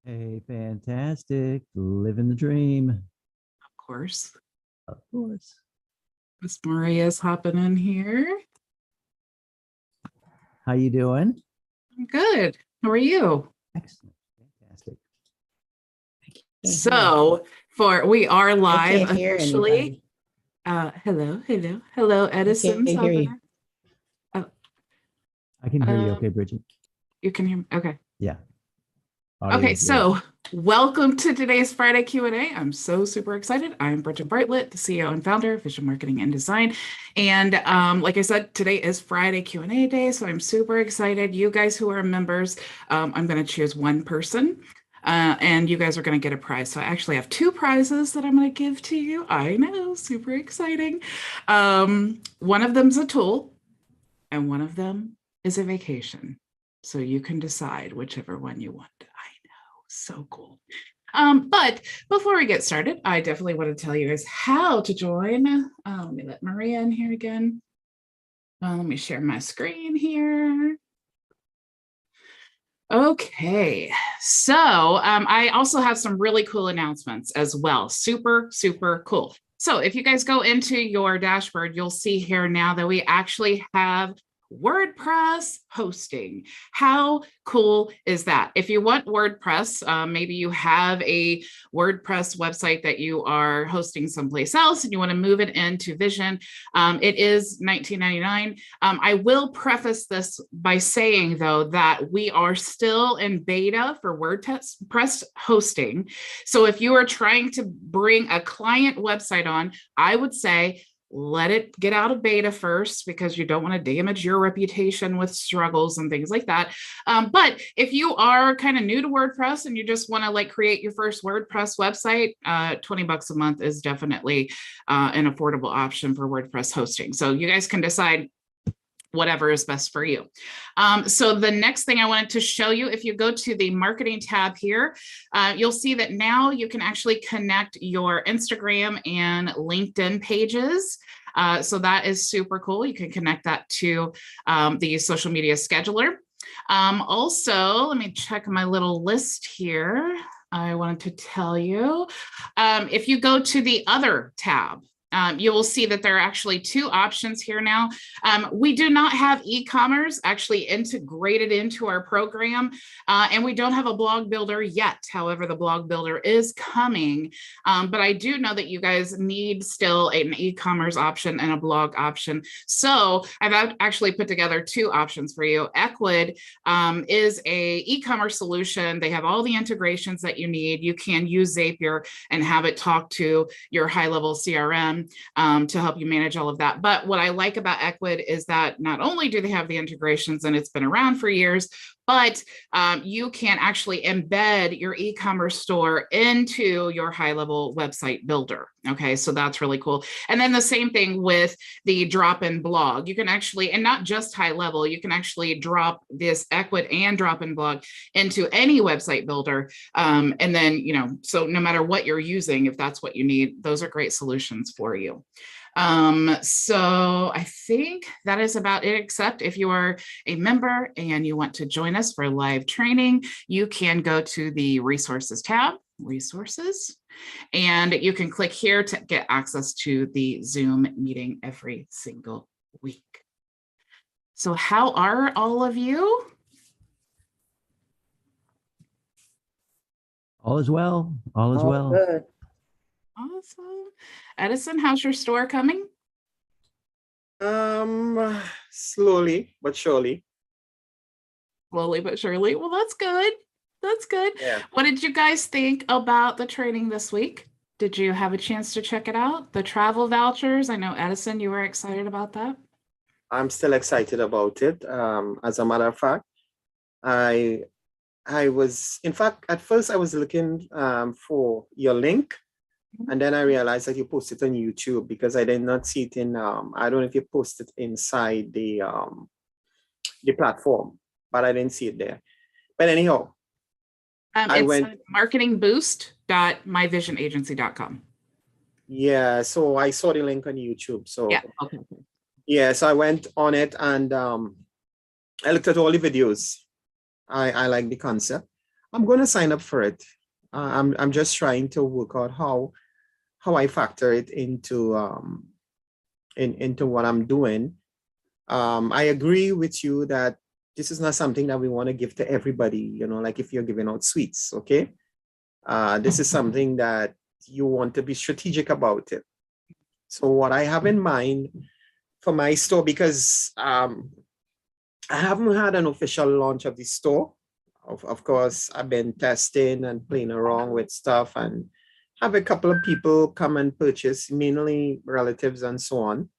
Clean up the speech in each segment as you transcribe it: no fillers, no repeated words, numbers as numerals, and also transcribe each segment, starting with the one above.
Hey, fantastic. Living the dream. Of course. Of course. Miss Maria's hopping in here. How you doing? I'm good. How are you? Excellent. Fantastic. So we are live can't hear officially. Hello, Edison. I can't hear you. I can hear you okay, Bridget? You can hear me? Okay. Yeah. Audio Okay, is good. so welcome to today's Friday Q&A. I'm so super excited. I'm Bridget Bartlett, the CEO and founder of Vision Marketing and Design. And like I said, today is Friday Q&A day, so I'm super excited. You guys who are members, I'm going to choose one person. And you guys are going to get a prize. So I actually have two prizes that I'm going to give to you. I know, super exciting. One of them's a tool, and one of them is a vacation. So you can decide whichever one you want. I know, so cool. But before we get started, I definitely want to tell you guys how to join. Let me let Maria in here again. Let me share my screen here. Okay, so I also have some really cool announcements as well. Super, super cool. So if you guys go into your dashboard, you'll see here now that we actually have WordPress hosting. How cool is that? If you want WordPress, maybe you have a WordPress website that you are hosting someplace else and you want to move it into Vision. It is $19.99. I will preface this by saying, though, that we are still in beta for WordPress hosting. So if you are trying to bring a client website on, I would say, let it get out of beta first, because you don't want to damage your reputation with struggles and things like that. But if you are kind of new to WordPress and you just want to create your first WordPress website, $20 a month is definitely an affordable option for WordPress hosting. So you guys can decide whatever is best for you. So the next thing I wanted to show you, if you go to the marketing tab here, you'll see that now you can actually connect your Instagram and LinkedIn pages. So that is super cool. You can connect that to the social media scheduler. Also, let me check my little list here. I wanted to tell you, if you go to the other tab, you will see that there are actually two options here now. We do not have e-commerce actually integrated into our program, and we don't have a blog builder yet. However, the blog builder is coming, but I do know that you guys need still an e-commerce option and a blog option. So I've actually put together two options for you. Ecwid is a e-commerce solution. They have all the integrations that you need. You can use Zapier and have it talk to your high-level CRM to help you manage all of that. But what I like about Ecwid is that not only do they have the integrations, and it's been around for years, but you can actually embed your e-commerce store into your high-level website builder. Okay, so that's really cool. And then the same thing with the drop-in blog. You can actually, and not just high-level, you can actually drop this Ecwid and drop-in blog into any website builder. And then, so no matter what you're using, if that's what you need, those are great solutions for you. So I think that is about it, except if you are a member and you want to join us for live training, you can go to the resources tab, resources, and you can click here to get access to the Zoom meeting every single week. So how are all of you? All is well. All is well. Good. Awesome. Edison, how's your store coming? Slowly but surely. Slowly but surely. Well, that's good. That's good. Yeah. What did you guys think about the training this week? Did you have a chance to check it out? The travel vouchers. I know, Edison, you were excited about that. I'm still excited about it. As a matter of fact, I was, in fact, at first I was looking for your link, and then I realized that you posted it on YouTube, because I did not see it in, I don't know if you posted inside the platform, but I didn't see it there. But anyhow, it's marketingboost.myvisionagency.com. Yeah, so I saw the link on YouTube. So yeah, okay. Yeah, so I went on it and I looked at all the videos. I like the concept. I'm going to sign up for it. I'm just trying to work out how I factor it into into what I'm doing. I agree with you that this is not something that we want to give to everybody, you know, like if you're giving out sweets, okay? This is something that you want to be strategic about it. So what I have in mind for my store, because I haven't had an official launch of the store. Of course, I've been testing and playing around with stuff and have a couple of people come and purchase, mainly relatives and so on.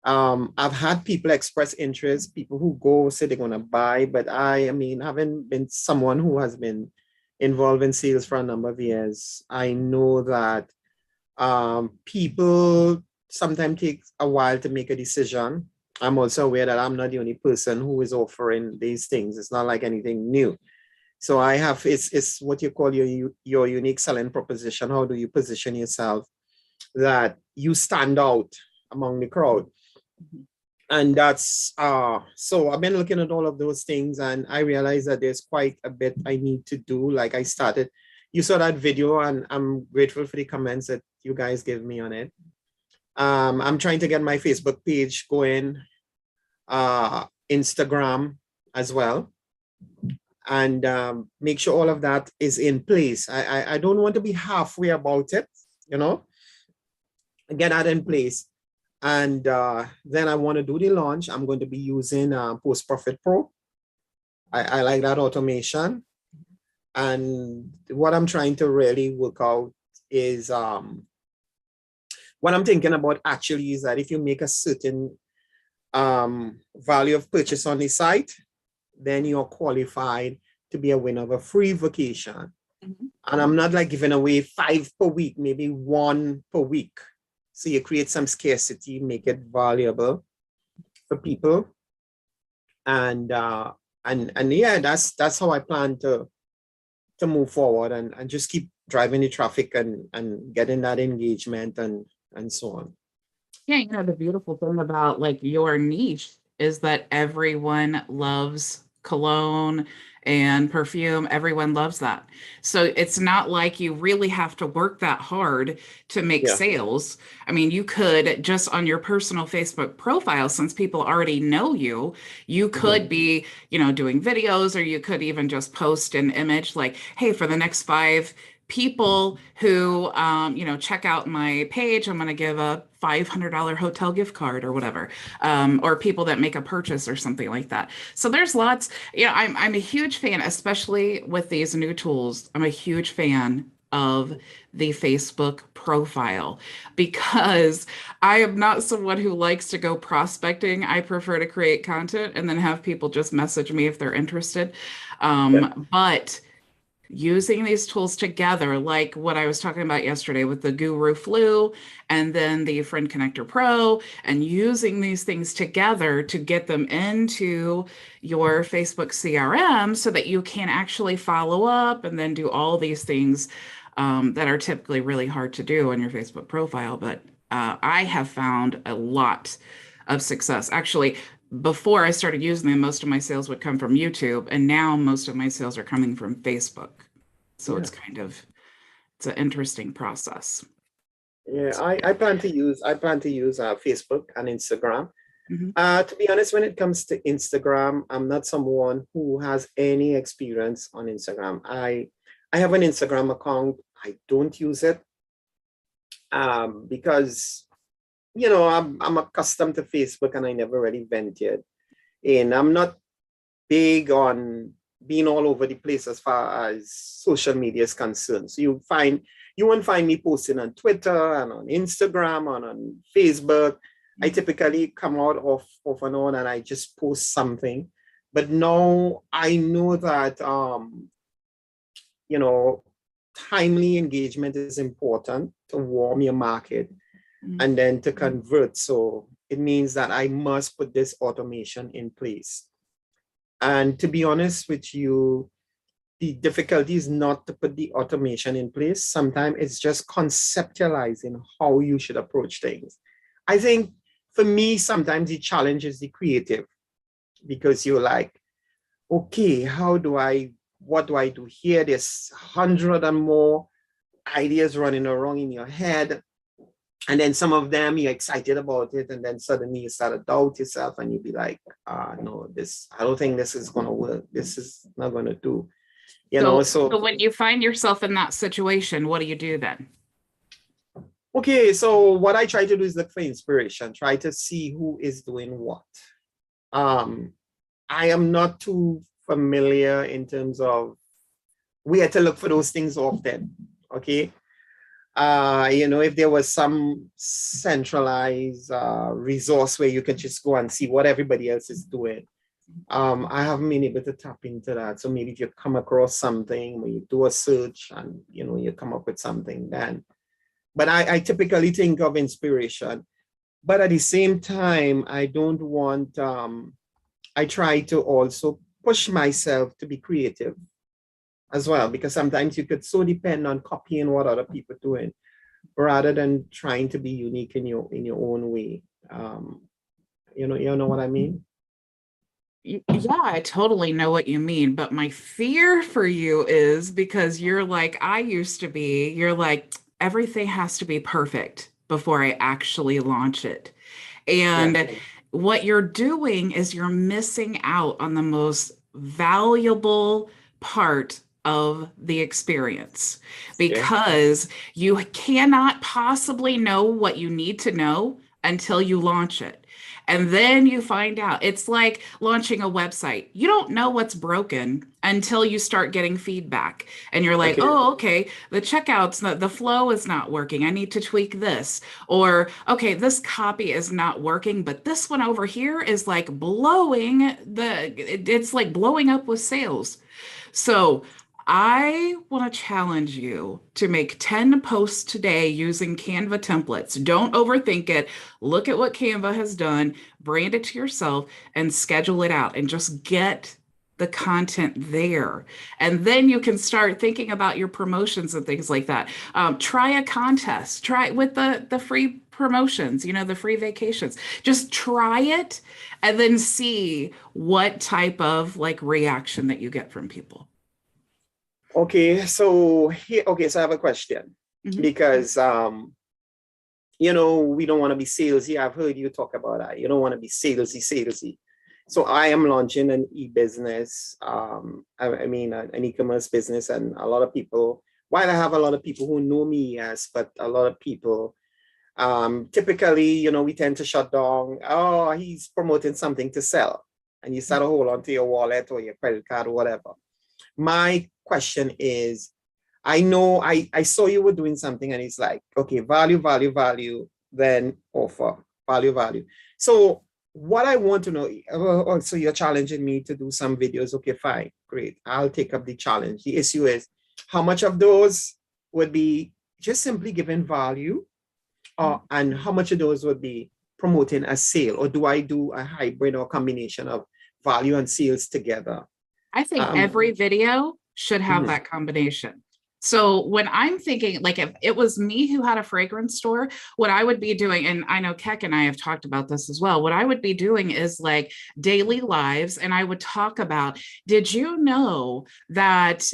I've had people express interest, people who go say they're going to buy, but I mean, having been someone who has been involved in sales for a number of years, I know that people sometimes take a while to make a decision. I'm also aware that I'm not the only person who is offering these things. It's not like anything new. So I have, it's what you call your unique selling proposition. How do you position yourself that you stand out among the crowd? And that's, so I've been looking at all of those things and I realized that there's quite a bit I need to do. Like I started, you saw that video and I'm grateful for the comments that you guys gave me on it. I'm trying to get my Facebook page going, Instagram as well, and make sure all of that is in place. I don't want to be halfway about it, you know, get that in place. And then I want to do the launch. I'm going to be using Post Profit Pro. I like that automation. And what I'm trying to really work out is what I'm thinking about actually is that if you make a certain value of purchase on the site, then you're qualified to be a winner of a free vacation. And I'm not like giving away 5 per week, maybe 1 per week. So you create some scarcity, make it valuable for people. And yeah, that's how I plan to move forward and just keep driving the traffic and getting that engagement and so on. Yeah, you know, the beautiful thing about like your niche is that everyone loves cologne and perfume. Everyone loves that. So it's not like you really have to work that hard to make sales. I mean, you could just on your personal Facebook profile, since people already know you, you could be, you know, doing videos, or you could even just post an image like, hey, for the next 5 people who, you know, check out my page, I'm going to give a $500 hotel gift card or whatever, or people that make a purchase or something like that. So there's lots, you know, I'm a huge fan, especially with these new tools. I'm a huge fan of the Facebook profile because I am not someone who likes to go prospecting. I prefer to create content and then have people just message me if they're interested. But using these tools together, like what I was talking about yesterday with the Guru Flu and then the Friend Connector Pro, and using these things together to get them into your Facebook CRM so that you can actually follow up and then do all these things that are typically really hard to do on your Facebook profile. But I have found a lot of success. Actually, before I started using them, most of my sales would come from YouTube, and now most of my sales are coming from Facebook. So it's kind of, it's an interesting process. Yeah, I plan to use Facebook and Instagram. To be honest, when it comes to Instagram, I'm not someone who has any experience on Instagram. I have an Instagram account. I don't use it because, you know, I'm accustomed to Facebook and I never really ventured in. I'm not big on being all over the place as far as social media is concerned. So you won't find me posting on Twitter and on Instagram and on Facebook. I typically come out off and on and I just post something. But now I know that you know, timely engagement is important to warm your market and then to convert. So it means that I must put this automation in place. And to be honest with you, the difficulty is not to put the automation in place. Sometimes it's just conceptualizing how you should approach things. I think for me, sometimes the challenge is the creative, because you're like, okay, how do I what do I do here? There's 100 and more ideas running around in your head. And then some of them you're excited about it, and then suddenly you start to doubt yourself, and you be like, no, I don't think this is gonna work. This is not gonna do. So when you find yourself in that situation, what do you do then? Okay, so what I try to do is look for inspiration, try to see who is doing what. I am not too familiar in terms of where to look for those things often, okay? If there was some centralized resource where you can just go and see what everybody else is doing, I haven't been able to tap into that. So maybe if you come across something, when you do a search and, you come up with something then. But I typically think of inspiration. But at the same time, I don't want, I try to also push myself to be creative as well, because sometimes you could so depend on copying what other people are doing rather than trying to be unique in your own way. You know what I mean? Yeah, I totally know what you mean, but my fear for you is because you're like I used to be, you're like, everything has to be perfect before I actually launch it. And Yeah. what you're doing is you're missing out on the most valuable part of the experience, because you cannot possibly know what you need to know until you launch it. And then you find out. It's like launching a website. You don't know what's broken until you start getting feedback. And you're like, oh, okay, the checkouts, the flow is not working. I need to tweak this. Or, okay, this copy is not working, but this one over here is like it's like blowing up with sales. So I want to challenge you to make 10 posts today using Canva templates. Don't overthink it. Look at what Canva has done, brand it to yourself, and schedule it out, and just get the content there. And then you can start thinking about your promotions and things like that. Try a contest. Try it with the free promotions, the free vacations. Just try it and then see what type of reaction that you get from people. Okay, so so I have a question. Because we don't want to be salesy. I've heard you talk about that. You don't want to be salesy. So I am launching an e-business, an e-commerce business, and a lot of people, while I have a lot of people who know me, yes, but a lot of people, typically, we tend to shut down. Oh, he's promoting something to sell, and you start to hold on to your wallet or your credit card or whatever. My question is, I know I saw you were doing something, and it's like, okay, value, then offer, value. So what I want to know, so you're challenging me to do some videos. Okay, fine, great. I'll take up the challenge. The issue is, how much of those would be just simply giving value, and how much of those would be promoting a sale? Or do I do a hybrid or combination of value and sales together? I think every video should have that combination. So when I'm thinking, if it was me who had a fragrance store, what I would be doing, and I know Keck and I have talked about this as well, what I would be doing is daily lives, and I would talk about, did you know that,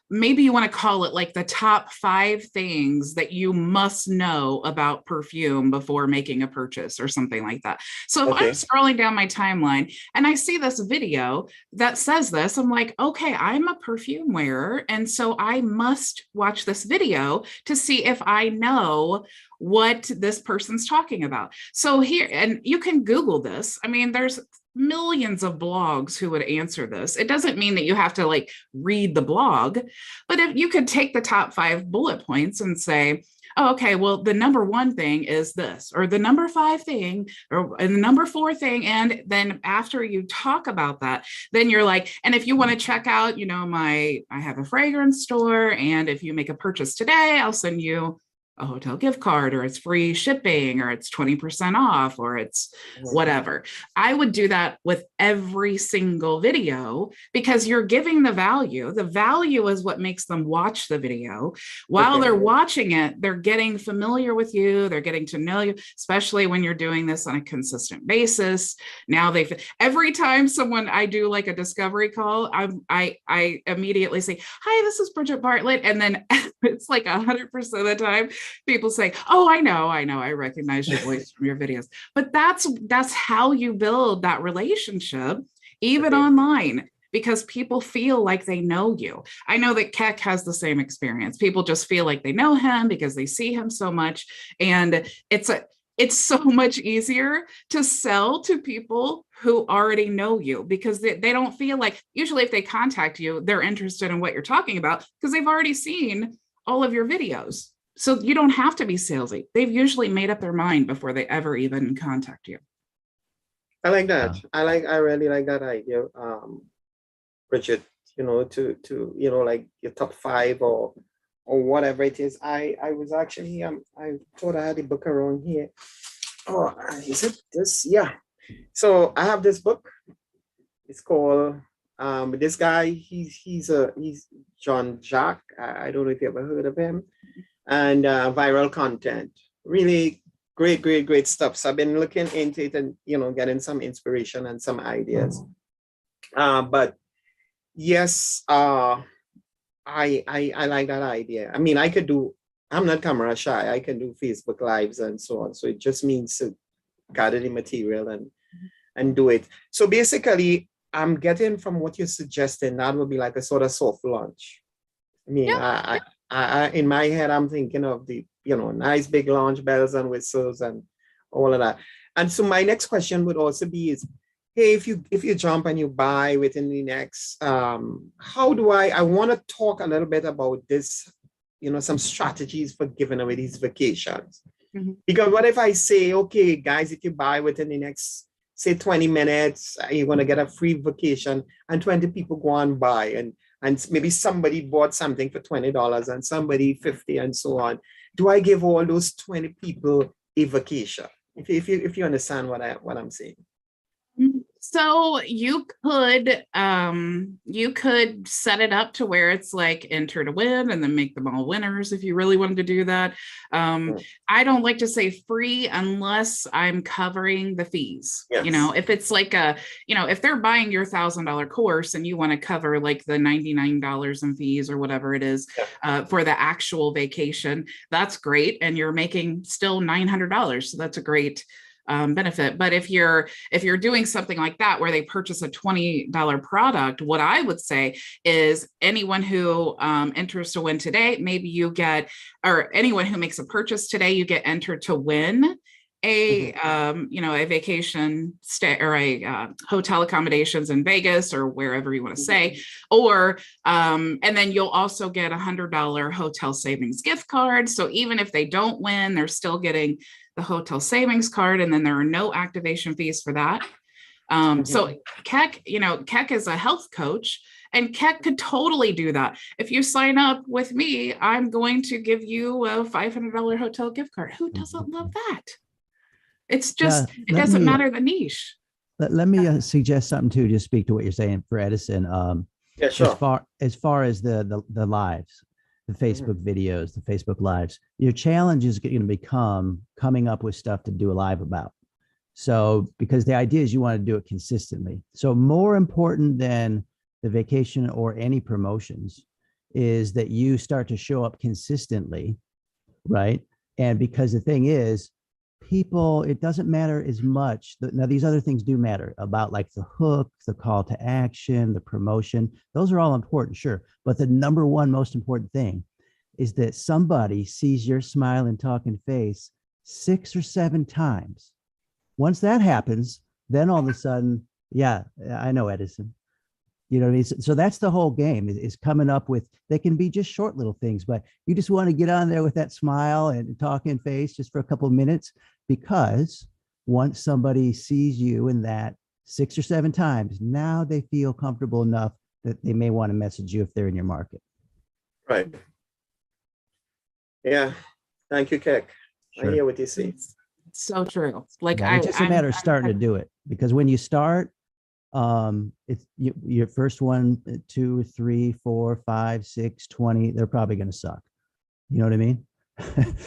maybe you want to call it the top 5 things that you must know about perfume before making a purchase or something like that. So if I'm scrolling down my timeline and I see this video that says this, I'm like, okay, I'm a perfume wearer, and so I must watch this video to see if I know what this person's talking about. So here, and you can Google this. I mean, there's millions of blogs who would answer this. It doesn't mean that you have to read the blog, but if you could take the top 5 bullet points and say, oh, okay, well, the number 1 thing is this, or the number 5 thing, or the number 4 thing. And then after you talk about that, then you're and if you want to check out, I have a fragrance store, and if you make a purchase today, I'll send you a hotel gift card, or it's free shipping, or it's 20% off, or it's whatever. I would do that with every single video because you're giving the value. The value is what makes them watch the video. While they're watching it, they're getting familiar with you. They're getting to know you, especially when you're doing this on a consistent basis. Now every time I do like a discovery call, I immediately say, "Hi, this is Bridget Bartlett." And then it's like 100% of the time people say, "Oh, I know, I recognize your voice from your videos." But that's how you build that relationship, even online, because people feel like they know you. I know that Keck has the same experience. People just feel like they know him because they see him so much. And it's so much easier to sell to people who already know you, because they don't feel like, usually if they contact you, they're interested in what you're talking about because they've already seen all of your videos. So you don't have to be salesy. They've usually made up their mind before they ever even contact you. I like that. I really like that idea, Bridget, to like your top 5 or whatever it is. I was actually, I thought I had the book around here. Oh, is it this? Yeah. So I have this book. It's called, this guy, he's John Jack. I don't know if you ever heard of him. And viral content, really great stuff. So I've been looking into it and getting some inspiration and some ideas. But yes, I like that idea. I mean, I'm not camera shy. I can do Facebook Lives and so on. So it just means to gather the material and do it. So basically, I'm getting from what you're suggesting, that would be like a sort of soft launch. I mean, I in my head, I'm thinking of the, nice big launch, bells and whistles and all of that. And so my next question would also be is, hey, if you jump and you buy within the next, how do I want to talk a little bit about this, some strategies for giving away these vacations. Mm-hmm. Because what if I say, okay, guys, if you buy within the next, say 20 minutes, you're going to get a free vacation, and 20 people go and buy, and maybe somebody bought something for $20 and somebody 50 and so on. Do I give all those 20 people a vacation? If you understand what I'm saying. So you could set it up to where it's like enter to win and then make them all winners if you really wanted to do that. I don't like to say free unless I'm covering the fees. Yes. If it's like if they're buying your $1,000 course and you want to cover like the $99 in fees or whatever it is for the actual vacation, that's great. And you're making still $900. So that's a great benefit. But if you're doing something like that where they purchase a $20 product, what I would say is anyone who enters to win today, maybe you get, or anyone who makes a purchase today, you get entered to win a a vacation stay or a hotel accommodations in Vegas or wherever you want to say, or and then you'll also get $100 hotel savings gift card. So even if they don't win, they're still getting the hotel savings card, and then there are no activation fees for that. So Keck is a health coach, and Keck could totally do that. If you sign up with me, I'm going to give you a $500 hotel gift card. Who doesn't love that? It's just, it doesn't matter the niche. Let me suggest something too, just speak to what you're saying for Edison. Yeah, sure. As far as the lives, the Facebook videos, the Facebook lives, your challenge is going to become coming up with stuff to do a live about. So, because the idea is you want to do it consistently. So more important than the vacation or any promotions is that you start to show up consistently, right? And because the thing is, people, it doesn't matter as much. Now, these other things do matter about like the hook, the call to action, the promotion. Those are all important, sure. But the number one most important thing is that somebody sees your smile and talking face 6 or 7 times. Once that happens, then all of a sudden, yeah, I know Edison. You know what I mean? So that's the whole game is coming up with, they can be just short little things, but you just want to get on there with that smile and talking face just for a couple of minutes, because once somebody sees you in that 6 or 7 times, now they feel comfortable enough that they may want to message you if they're in your market. Right. Yeah, Thank you, Keck. Sure. I hear what you say. So true. Like Yeah, it's just a matter of starting to do it, because when you start, it's your first one, 2, 3, 4, 5, 6, 20, they're probably going to suck. You know what I mean?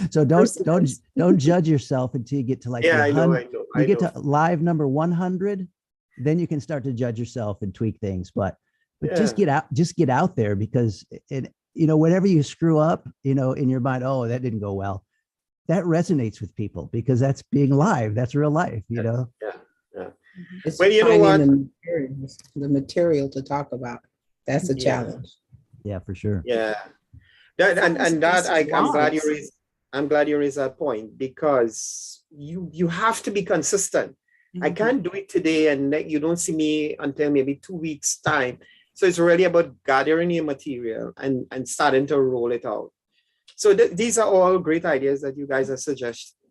So don't judge yourself until you get to like, Yeah, I know. you get to live number 100, then you can start to judge yourself and tweak things. But just get out there, because whenever you screw up, in your mind, oh, that didn't go well, that resonates with people, because that's being live. That's real life, Yeah. It's Well, you know finding what? the material to talk about. That's a challenge. Yeah, for sure. Yeah. I'm glad you raised that point, because you have to be consistent. I can't do it today and you don't see me until maybe 2 weeks time. So it's really about gathering your material and starting to roll it out. So these are all great ideas that you guys are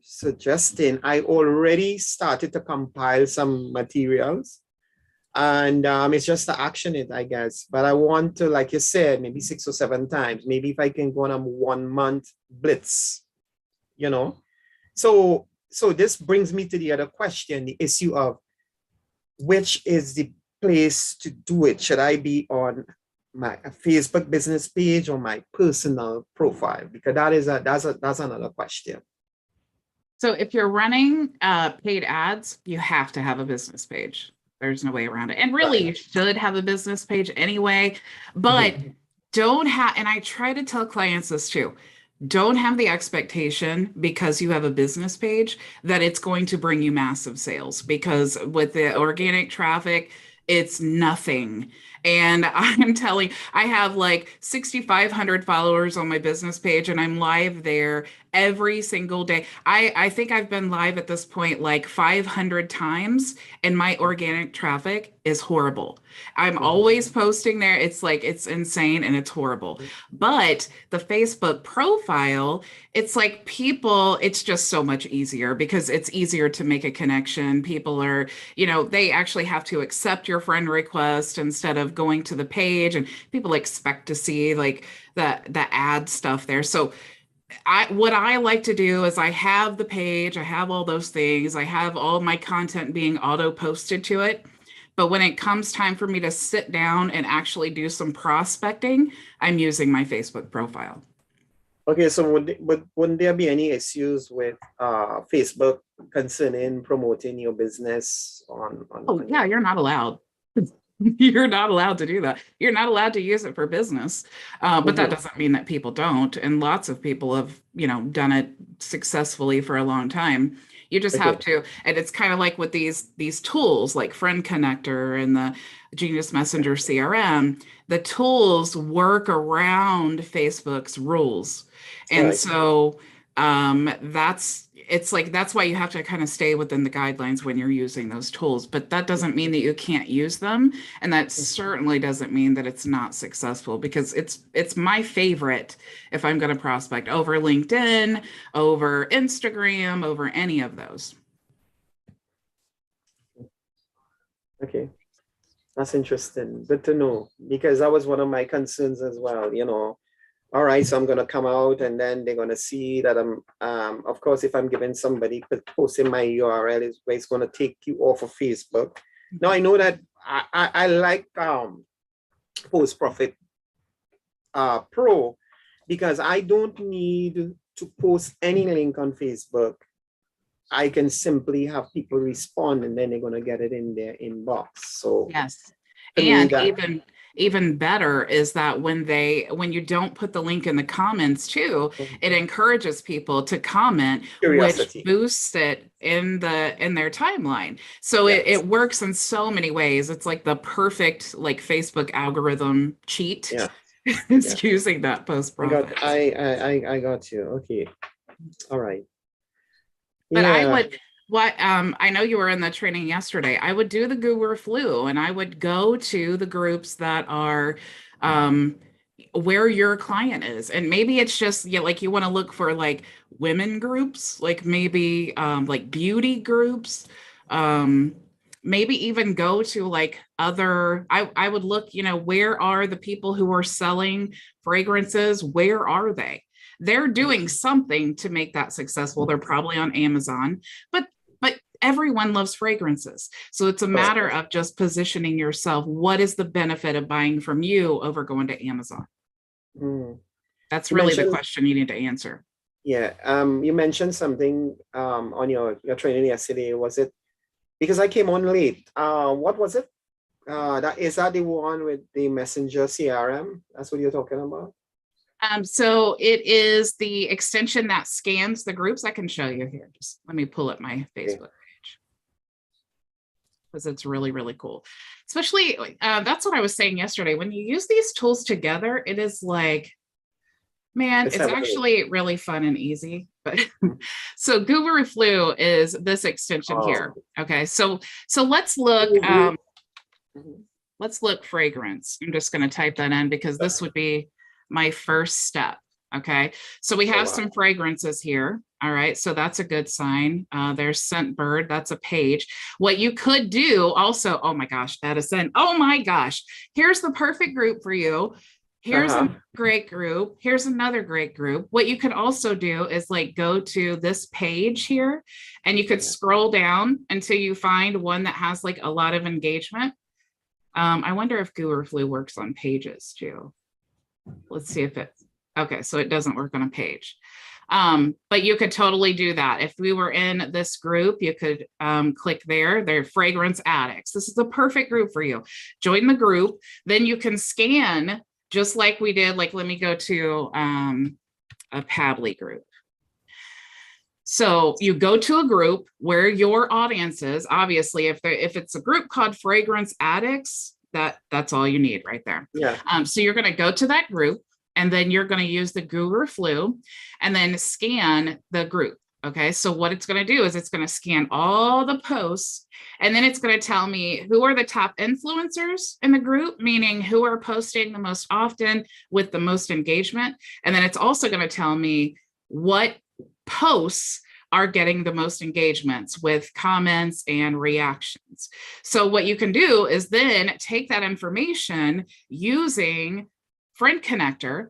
suggesting. I already started to compile some materials, and it's just to action it, I guess. But I want to, like you said, maybe 6 or 7 times, maybe if I can go on a 1-month blitz, So this brings me to the other question, the issue of which is the place to do it. Should I be on my Facebook business page or my personal profile? Because that's another question. So if you're running paid ads, you have to have a business page. There's no way around it. And really, you should have a business page anyway, but don't have, and I try to tell clients this too, don't have the expectation because you have a business page that it's going to bring you massive sales, because with the organic traffic, it's nothing. And I'm telling, I have like 6,500 followers on my business page, and I'm live there every single day. I think I've been live at this point like 500 times, and my organic traffic is horrible. I'm always posting there. It's like, it's insane and it's horrible. But the Facebook profile, it's like it's just so much easier, because it's easier to make a connection. People are, they actually have to accept your friend request instead of going to the page, and people expect to see like the ad stuff there. So what I like to do is I have the page, I have all those things, I have all my content being auto posted to it. But when it comes time for me to sit down and actually do some prospecting, I'm using my Facebook profile. Okay, so wouldn't there be any issues with Facebook concerning promoting your business on Oh, yeah, you're not allowed. You're not allowed to do that. You're not allowed to use it for business. But that doesn't mean that people don't. And lots of people have, done it successfully for a long time. You just have to, and it's kind of like with these tools like Friend Connector and the Genius Messenger CRM, the tools work around Facebook's rules. And so that's why you have to kind of stay within the guidelines when you're using those tools. But that doesn't mean that you can't use them. And that certainly doesn't mean that it's not successful, because it's my favorite if I'm going to prospect over LinkedIn, over Instagram, over any of those. Okay. That's interesting. Good to know, because that was one of my concerns as well, All right, so I'm going to come out, and then they're going to see that I'm, of course, if I'm giving somebody, posting my URL, it's going to take you off of Facebook. Now, I know that I like Post Profit Pro, because I don't need to post any link on Facebook. I can simply have people respond, and then they're going to get it in their inbox. So yes, and even better is that when you don't put the link in the comments too, it encourages people to comment, which boosts it in their timeline. So it works in so many ways. It's like the perfect like Facebook algorithm cheat. Yeah. It's using that post profit. I got you. Okay. All right. But I know you were in the training yesterday. I would do the Guru Flu, and I would go to the groups that are where your client is. And maybe it's just like you want to look for like women groups, like maybe like beauty groups, maybe even go to like other, I would look, where are the people who are selling fragrances? Where are they? They're doing something to make that successful. They're probably on Amazon, but everyone loves fragrances. So it's a matter of just positioning yourself. What is the benefit of buying from you over going to Amazon? That's really the question you need to answer. Yeah. You mentioned something on your training yesterday. Was it, because I came on late, what was it? Is that the one with the Messenger CRM? That's what you're talking about? So it is the extension that scans the groups. I can show you here. Just let me pull up my Facebook page, because it's really, really cool. Especially, that's what I was saying yesterday. When you use these tools together, it is like, man, it's actually really fun and easy. But so Guru Flu is this extension here. Okay, so let's look. Let's look fragrance. I'm just going to type that in because this would be my first step. Okay, so we have some fragrances here. All right, so that's a good sign. There's Scentbird. That's a page. What you could do also, oh my gosh, that is Scent. Oh my gosh, here's the perfect group for you. Here's a great group. Here's another great group. What you could also do is like go to this page here, and you could scroll down until you find one that has like a lot of engagement. I wonder if Guru Flu works on pages too. Let's see if it's okay. So it doesn't work on a page, but you could totally do that. If we were in this group, you could click there. They're fragrance addicts. This is the perfect group for you. Join the group. Then you can scan just like we did. Like, let me go to a Pabbly group. So you go to a group where your audience is. Obviously, if it's a group called Fragrance Addicts, that's all you need right there. Yeah. So you're going to go to that group, and then you're going to use the Guru Flu, and then scan the group. Okay. So what it's going to do is it's going to scan all the posts, and then it's going to tell me who are the top influencers in the group, meaning who are posting the most often with the most engagement. And then it's also going to tell me what posts are getting the most engagements with comments and reactions. So what you can do is then take that information using Friend Connector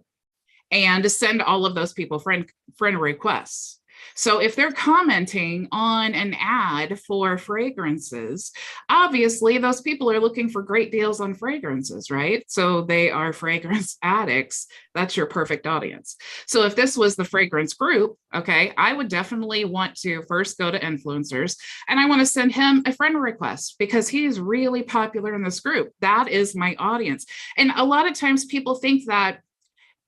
and send all of those people friend requests. So if they're commenting on an ad for fragrances, obviously those people are looking for great deals on fragrances, right? So they are fragrance addicts. That's your perfect audience. So if this was the fragrance group, okay, I would definitely want to first go to influencers, and I want to send him a friend request because he's really popular in this group. That is my audience. And a lot of times people think that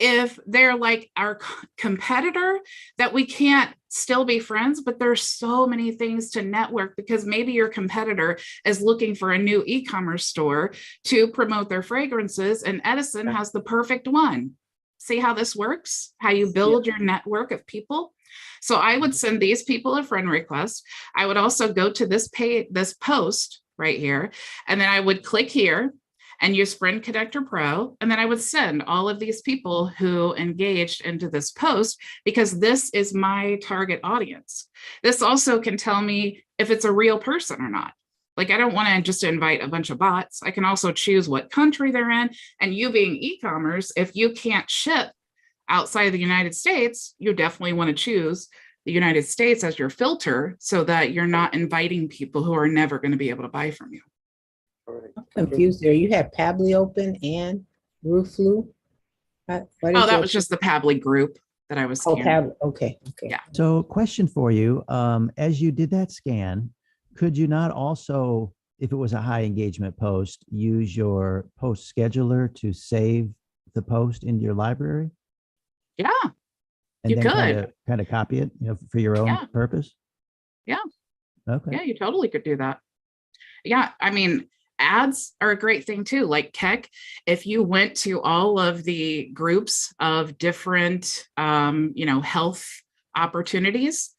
if they're like our competitor, that we can't still be friends, but there's so many things to network, because maybe your competitor is looking for a new e-commerce store to promote their fragrances, and Edison has the perfect one. See how this works? How you build your network of people? So I would send these people a friend request. I would also go to this page, this post right here, and then I would click here and use Friend Connector Pro. And then I would send all of these people who engaged into this post, because this is my target audience. This also can tell me if it's a real person or not. Like, I don't want to just invite a bunch of bots. I can also choose what country they're in. And you being e-commerce, if you can't ship outside of the United States, you definitely want to choose the United States as your filter, so that you're not inviting people who are never going to be able to buy from you. I'm confused there. You have Pabbly open and Guru Flu? That was just the Pabbly group that I was scanning. Pabbly. Okay. Yeah. So question for you, as you did that scan, could you not also, if it was a high engagement post, use your post scheduler to save the post into your library? Yeah. And you then could kind of copy it, for your own purpose? Yeah. Okay. Yeah, you totally could do that. Yeah. I mean, ads are a great thing too. Like Keck, if you went to all of the groups of different, health opportunities,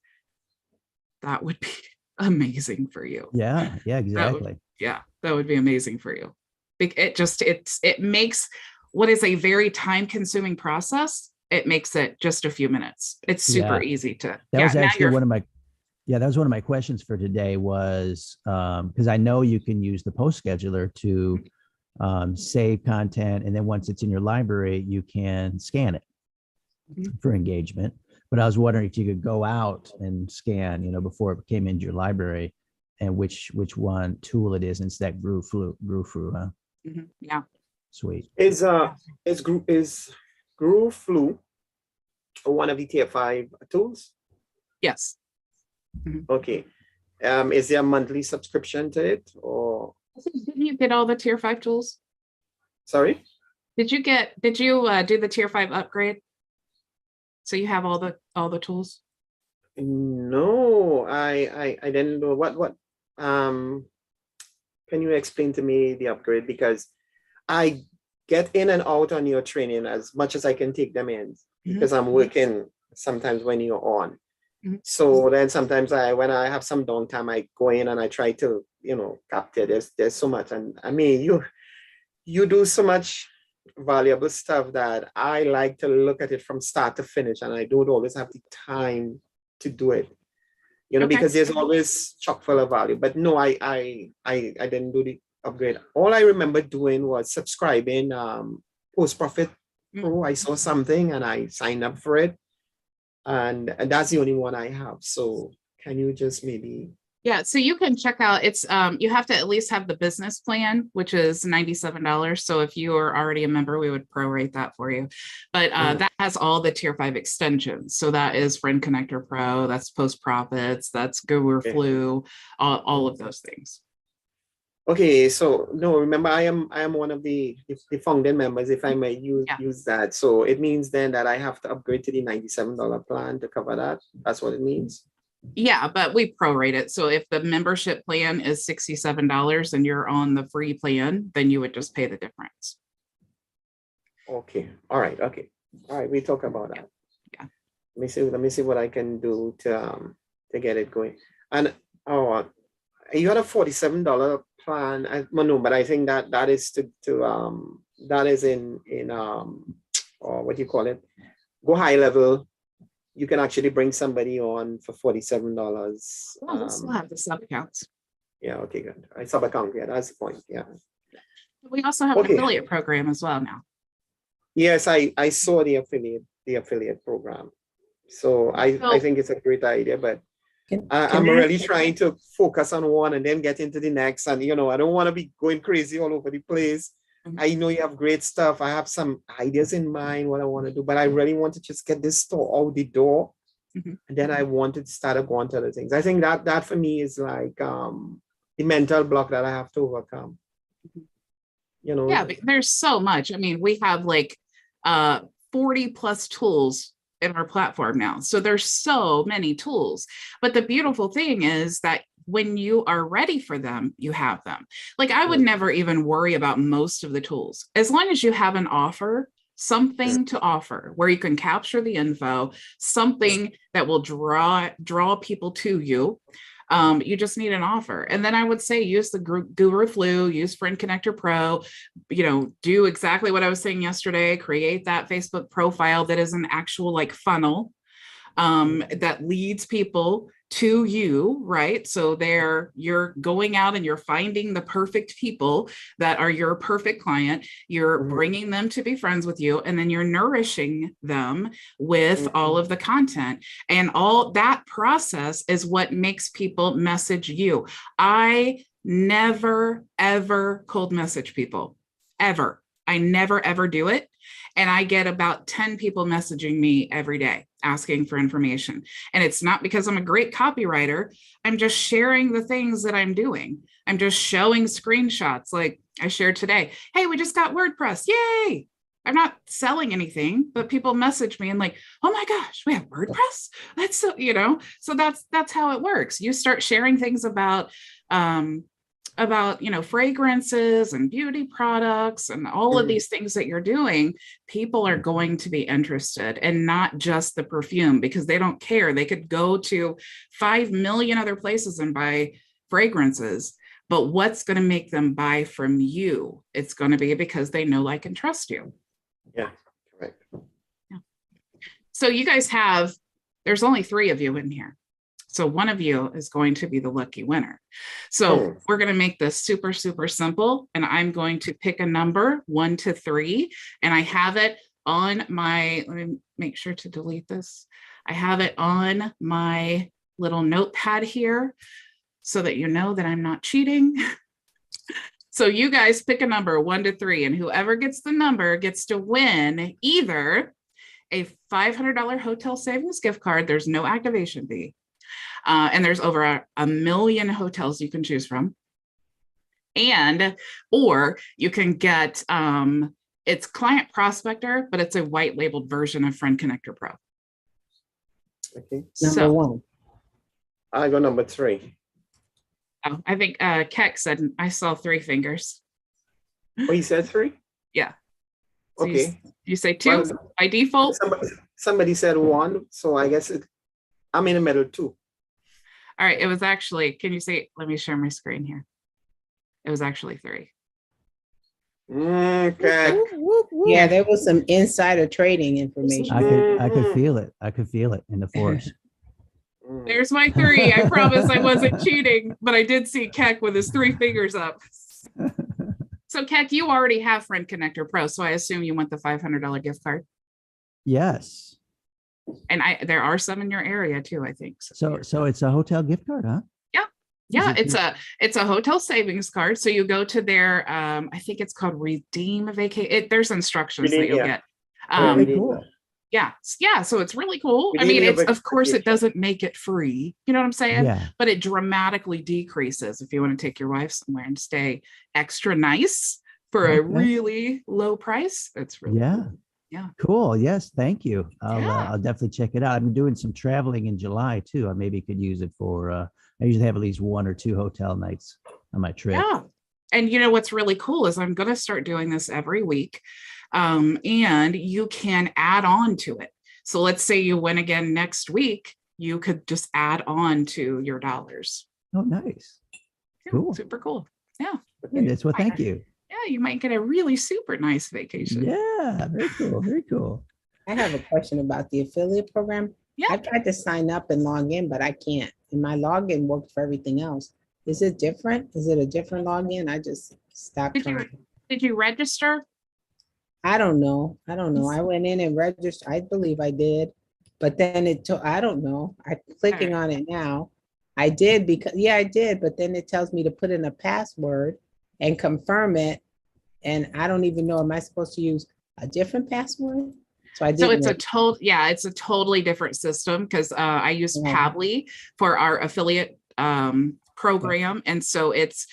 that would be amazing for you. Yeah, exactly. That would be amazing for you. It makes what is a very time consuming process, it makes it just a few minutes. It's super easy to. That was actually that was one of my questions for today, was because I know you can use the post scheduler to save content, and then once it's in your library, you can scan it. for engagement. But I was wondering if you could go out and scan, before it came into your library, and which one tool it is. And it's that grew flu, huh? Yeah. Sweet. Is Groove Flu one of the tier 5 tools? Yes. Okay. Is there a monthly subscription to it, or Didn't you get all the tier 5 tools? sorry? Did you do the tier 5 upgrade? So you have all the tools? No, I didn't know what can you explain to me the upgrade, because I get in and out on your training as much as I can take them in, because I'm working sometimes when you're on. So then sometimes when I have some downtime, I go in and I try to, capture. There's so much, and I mean you do so much valuable stuff that I like to look at it from start to finish, and I don't always have the time to do it, because there's always chock full of value. But no, I didn't do the upgrade. All I remember doing was subscribing Post Profit Pro. I saw something and I signed up for it, and that's the only one I have. So can you just maybe? Yeah, so you can check out, it's you have to at least have the business plan, which is $97. So if you are already a member, we would prorate that for you. But that has all the tier 5 extensions. So that is Friend Connector Pro, that's Post Profits, that's Guru Flu, all of those things. Okay, so no, remember I am one of the founding members, if I may use that. So it means then that I have to upgrade to the $97 plan to cover that. That's what it means. Yeah, but we prorate it. So if the membership plan is $67 and you're on the free plan, then you would just pay the difference. Okay. All right. Okay. All right. We talk about that. Yeah. Let me see what I can do to get it going. And you had a $47 plan. No, but I think that is that is in what do you call it? Go High Level. You can actually bring somebody on for $47. Well, we'll still have the sub accounts. Yeah, okay, good. I sub account, yeah, that's the point. Yeah. We also have an affiliate program as well now. Yes, I saw the affiliate program. So I think it's a great idea, but I'm really trying to focus on one and then get into the next. And I don't want to be going crazy all over the place. I know you have great stuff. I have some ideas in mind what I want to do, but I really want to just get this store out the door. And then I wanted to start going to other things. I think that for me is like the mental block that I have to overcome. Yeah, but there's so much. I mean, we have like 40 plus tools in our platform now. So there's so many tools. But the beautiful thing is that when you are ready for them, you have them. Like I would never even worry about most of the tools. As long as you have an offer, something to offer where you can capture the info, something that will draw people to you. You just need an offer. And then I would say use the Guru Flu, use Friend Connector Pro, do exactly what I was saying yesterday, create that Facebook profile that is an actual like funnel that leads people to you, right? So you're going out and you're finding the perfect people that are your perfect client. You're bringing them to be friends with you, and then you're nourishing them with all of the content. And all that process is what makes people message you. I never, ever cold message people, ever. I never, ever do it. And I get about 10 people messaging me every day asking for information. And it's not because I'm a great copywriter. I'm just sharing the things that I'm doing. I'm just showing screenshots like I shared today. Hey, we just got WordPress. Yay. I'm not selling anything, but people message me and like, oh my gosh, we have WordPress. That's so, so that's how it works. You start sharing things about fragrances and beauty products and all of these things that you're doing, people are going to be interested, and not just the perfume, because they don't care. They could go to 5 million other places and buy fragrances, but what's going to make them buy from you? It's going to be because they know, like, and trust you. Yeah, correct. Yeah. So you guys there's only 3 of you in here. So one of you is going to be the lucky winner. So we're going to make this super, super simple. And I'm going to pick a number 1 to 3. And I have it on my, let me make sure to delete this. I have it on my little notepad here so that you know that I'm not cheating. So you guys pick a number 1 to 3, and whoever gets the number gets to win either a $500 hotel savings gift card. There's no activation fee. And there's over a million hotels you can choose from. Or you can get, it's Client Prospector, but it's a white labeled version of Friend Connector Pro. Okay. Number one. I go number 3. Oh, I think Keck said, I saw 3 fingers. Oh, you said 3? Yeah. So Okay. you say 2 Well, by default? Somebody said 1, so I guess I'm in the middle 2. All right. It was actually, can you see, let me share my screen here. It was actually 3. Okay. Yeah, there was some insider trading information. I could feel it. I could feel it in the force. There's my 3. I promise I wasn't cheating, but I did see Keck with his 3 fingers up. So Keck, you already have Friend Connector Pro, so I assume you want the $500 gift card. Yes. And there are some in your area too, I think. So it's a hotel gift card, huh? Yeah, it's a hotel savings card. So you go to their, I think it's called Redeem Vacation. There's instructions that you'll get. Very cool. Yeah. So it's really cool. I Redeeming mean, a of course, it vacation. doesn't make it free. You know what I'm saying? Yeah. But it dramatically decreases if you want to take your wife somewhere and stay extra nice for a Okay. really low price. It's really Yeah. cool. Yeah. Cool. Yes. Thank you. Yeah. I'll definitely check it out. I'm doing some traveling in July too. I maybe could use it for, I usually have at least 1 or 2 hotel nights on my trip. Yeah. And you know what's really cool is I'm going to start doing this every week. And you can add on to it. So let's say you win again next week, you could just add on to your dollars. Oh, nice. Yeah, Cool. super cool. Yeah. That's well, thank you. Yeah, you might get a really super nice vacation. Yeah. Very cool. Very cool. I have a question about the affiliate program. Yeah. I tried to sign up and log in, but I can't. And my login worked for everything else. Is it different? Is it a different login? I just stopped trying. Did you register? I don't know. I went in and registered. I believe I did, but then it took, I don't know. I'm clicking on it now. I did because, yeah, I did, but then it tells me to put in a password and confirm it. And I don't even know, am I supposed to use a different password? So I did. So it's a totally different system because I use Pabbly for our affiliate program. And so it's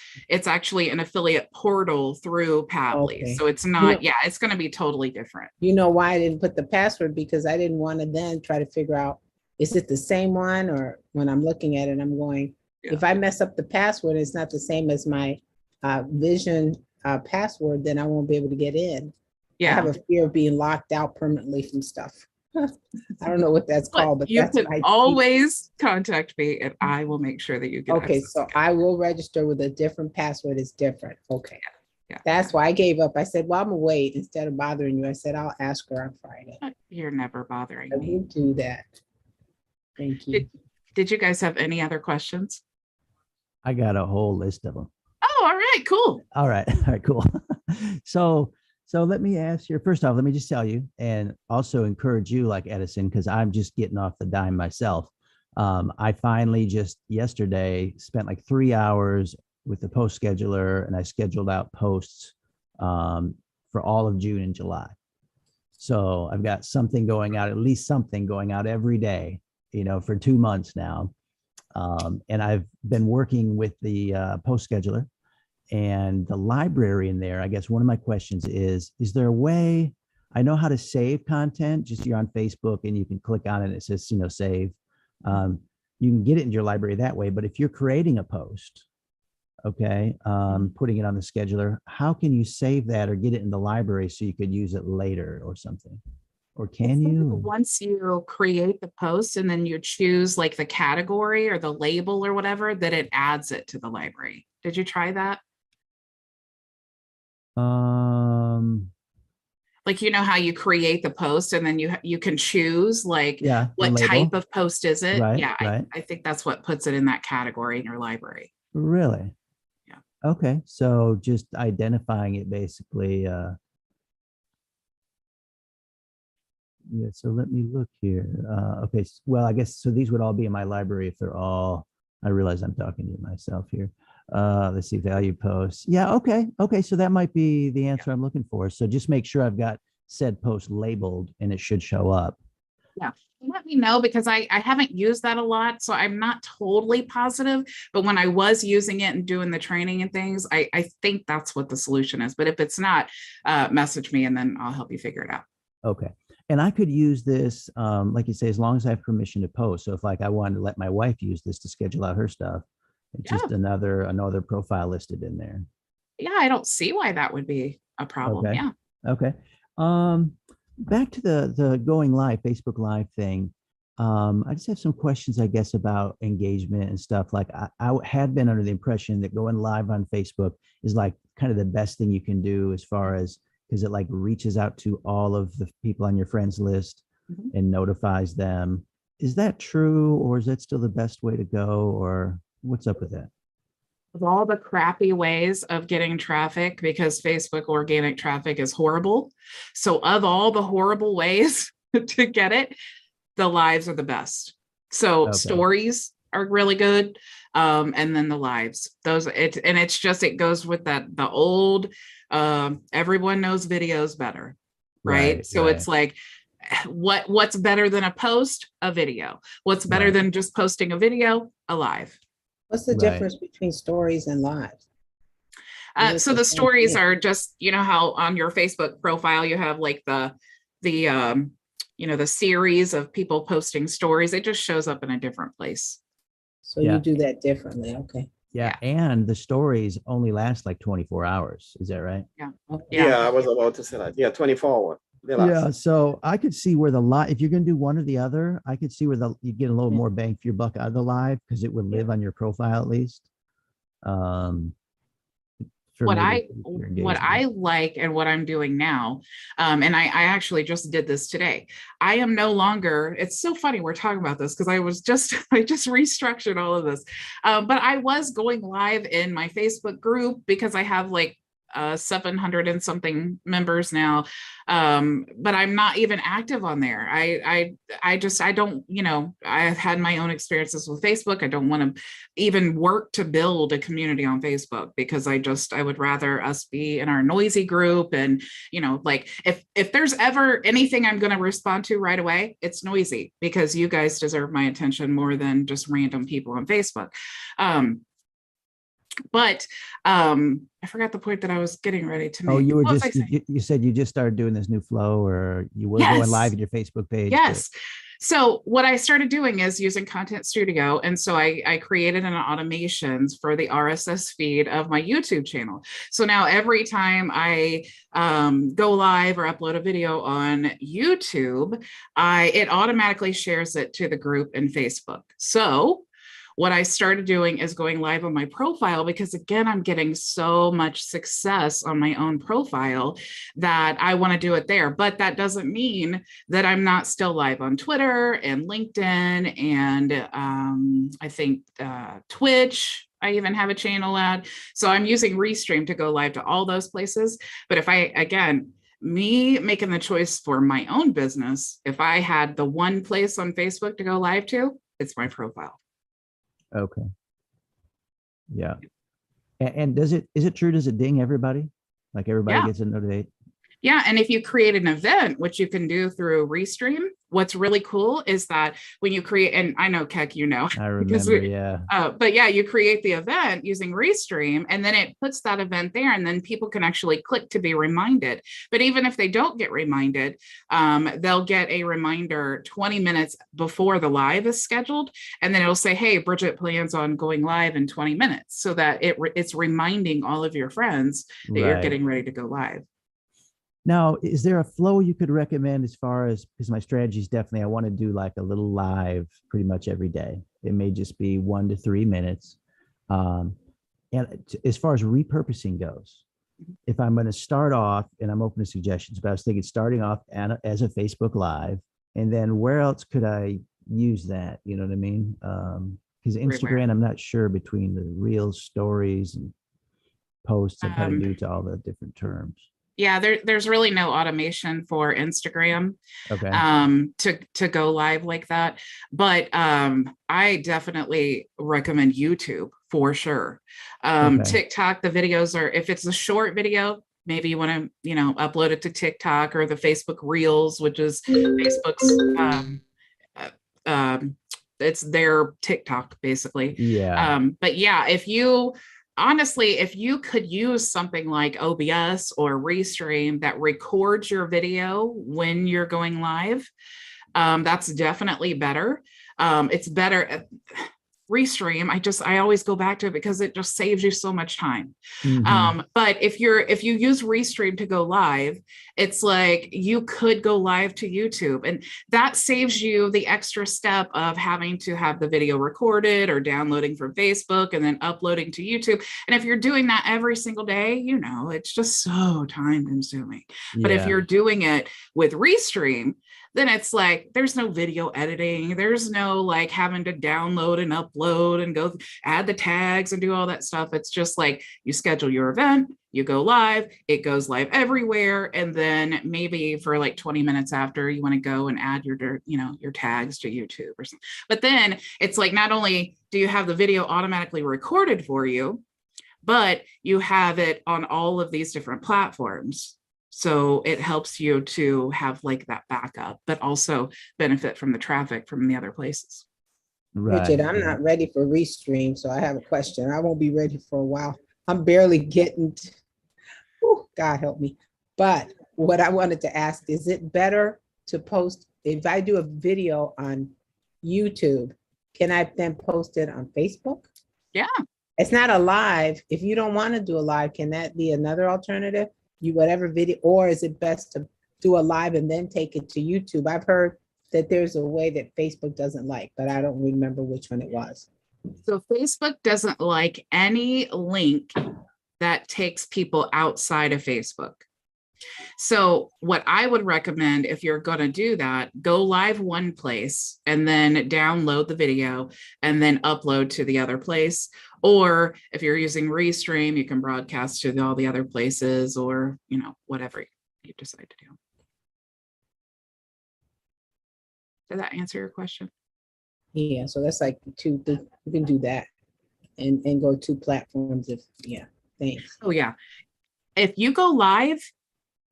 actually an affiliate portal through Pabbly. Okay. So it's not, it's going to be totally different. You know why I didn't put the password? Because I didn't want to then try to figure out, is it the same one? Or when I'm looking at it, I'm going, if I mess up the password, it's not the same as my Vision password, then I won't be able to get in. I have a fear of being locked out permanently from stuff. I don't know what that's called, but you that's can always contact me and I will make sure that you get okay. access. So I will register with a different password. It's different. Okay. Yeah. That's why I gave up. I said, well, I'm gonna wait instead of bothering you. I said, I'll ask her on Friday. You're never bothering I me. will do that. Thank you. Did you guys have any other questions? I got a whole list of them. Oh, all right, cool. All right. All right, cool. So let me ask you, first off, let me just tell you and also encourage you like Edison, because I'm just getting off the dime myself. I finally just yesterday spent like 3 hours with the post scheduler and I scheduled out posts for all of June and July. So I've got something going out, at least something going out every day, for 2 months now. And I've been working with the post scheduler and the library in there. I guess one of my questions is there a way, I know how to save content, just you're on Facebook and you can click on it and it says, save. You can get it in your library that way, but if you're creating a post, okay, putting it on the scheduler, how can you save that or get it in the library so you could use it later or something? Or can you? Once you create the post and then you choose like the category or the label or whatever, that it adds it to the library. Did you try that? Like, how you create the post and then you can choose like what type of post is it? Right, yeah, right. I think that's what puts it in that category in your library. Really? Yeah. Okay. So just identifying it basically. Yeah, so let me look here. Okay, well, I guess, so these would all be in my library if they're all, I realize I'm talking to myself here. Let's see, value posts. Yeah, okay, okay, so that might be the answer I'm looking for. So just make sure I've got said post labeled and it should show up. Yeah. Let me know, because I haven't used that a lot, so I'm not totally positive. But when I was using it and doing the training and things, I think that's what the solution is. But if it's not, message me and then I'll help you figure it out. Okay. And I could use this, like you say, as long as I have permission to post. So if like I wanted to let my wife use this to schedule out her stuff, it's just another profile listed in there. Yeah, I don't see why that would be a problem. Okay. Yeah. Okay. Back to the going live, Facebook Live thing. I just have some questions, I guess, about engagement and stuff. Like I had been under the impression that going live on Facebook is like kind of the best thing you can do as far as, because it like reaches out to all of the people on your friends list and notifies them. Is that true, or is that still the best way to go, or what's up with that? Of all the crappy ways of getting traffic, because Facebook organic traffic is horrible. So of all the horrible ways to get it, the lives are the best. So stories are really good. And then the lives, it goes with that, the old, everyone knows videos better, right? So it's like, what's better than a post? A video. What's better than just posting a video? A live. What's the difference between stories and lives? So the stories are just, you know how on your Facebook profile you have like the series of people posting stories. It just shows up in a different place. So you do that differently. Okay. Yeah. And the stories only last like 24 hours. Is that right? Yeah. Yeah, I was about to say that. Yeah, 24 hours. Yeah, so I could see where the live, if you're going to do one or the other, I could see where you get a little more bang for your buck out of the live, because it would live on your profile at least. What I like and what I'm doing now, and I actually just did this today. I am no longer, it's so funny we're talking about this because I just restructured all of this. But I was going live in my Facebook group because I have like 700 and something members now, but I'm not even active on there. I don't, I've had my own experiences with Facebook. I don't want to even work to build a community on Facebook, because I would rather us be in our noisy group. And like if there's ever anything I'm going to respond to right away, it's noisy, because you guys deserve my attention more than just random people on Facebook. But I forgot the point that I was getting ready to make. Oh, you said you just started doing this new flow, or you were going live at your Facebook page. Yes. So what I started doing is using Content Studio. And so I created an automations for the RSS feed of my YouTube channel. So now every time I go live or upload a video on YouTube, it automatically shares it to the group in Facebook. So what I started doing is going live on my profile, because again, I'm getting so much success on my own profile that I want to do it there. But that doesn't mean that I'm not still live on Twitter and LinkedIn and I think Twitch. I even have a channel ad. So I'm using Restream to go live to all those places. But if me making the choice for my own business, if I had the one place on Facebook to go live to, it's my profile. Okay. Yeah. And is it true? Does it ding everybody? Like everybody gets a notification? Yeah. And if you create an event, which you can do through Restream, what's really cool is that when you create, and I know Keck, I remember, but yeah, you create the event using Restream, and then it puts that event there, and then people can actually click to be reminded. But even if they don't get reminded, they'll get a reminder 20 minutes before the live is scheduled. And then it'll say, hey, Bridget plans on going live in 20 minutes, so that it's reminding all of your friends that you're getting ready to go live. Now, is there a flow you could recommend as far as, because my strategy is definitely, I want to do like a little live pretty much every day. It may just be 1 to 3 minutes. And as far as repurposing goes, if I'm going to start off, and I'm open to suggestions, but I was thinking starting off as a Facebook Live, and then where else could I use that? You know what I mean? Because Instagram, I'm not sure between the reels, stories, and posts, and how to do to all the different terms. Yeah, there's really no automation for Instagram Okay. to go live like that. But I definitely recommend YouTube for sure. Okay. TikTok, the videos are, if it's a short video, maybe you want to, upload it to TikTok or the Facebook Reels, which is Facebook's it's their TikTok basically. Yeah. But yeah, if you could use something like OBS or Restream that records your video when you're going live, that's definitely better. It's better. Restream, I always go back to it because it just saves you so much time. But if you use Restream to go live, it's like you could go live to YouTube, and that saves you the extra step of having to have the video recorded or downloading from Facebook and then uploading to YouTube. And if you're doing that every single day, it's just so time consuming. But if you're doing it with Restream, then it's like there's no video editing, there's no like having to download and upload and go add the tags and do all that stuff. It's just like you schedule your event, you go live, it goes live everywhere, and then maybe for like 20 minutes after you want to go and add your tags to YouTube or something. But then it's like not only do you have the video automatically recorded for you, but you have it on all of these different platforms. So it helps you to have like that backup, but also benefit from the traffic from the other places. Right. Bridget, I'm not ready for Restream, so I have a question. I won't be ready for a while. I'm barely getting, God help me. But what I wanted to ask, is it better to post, if I do a video on YouTube, can I then post it on Facebook? Yeah. It's not a live. If you don't want to do a live, can that be another alternative? Whatever video, or is it best to do a live and then take it to YouTube? I've heard that there's a way that Facebook doesn't like, but I don't remember which one it was. So Facebook doesn't like any link that takes people outside of Facebook. So what I would recommend, if you're going to do that, go live one place and then download the video and then upload to the other place. Or if you're using Restream, you can broadcast to all the other places, or, whatever you decide to do. Did that answer your question? Yeah, so that's like you can do that and go to platforms thanks. Oh yeah. If you go live,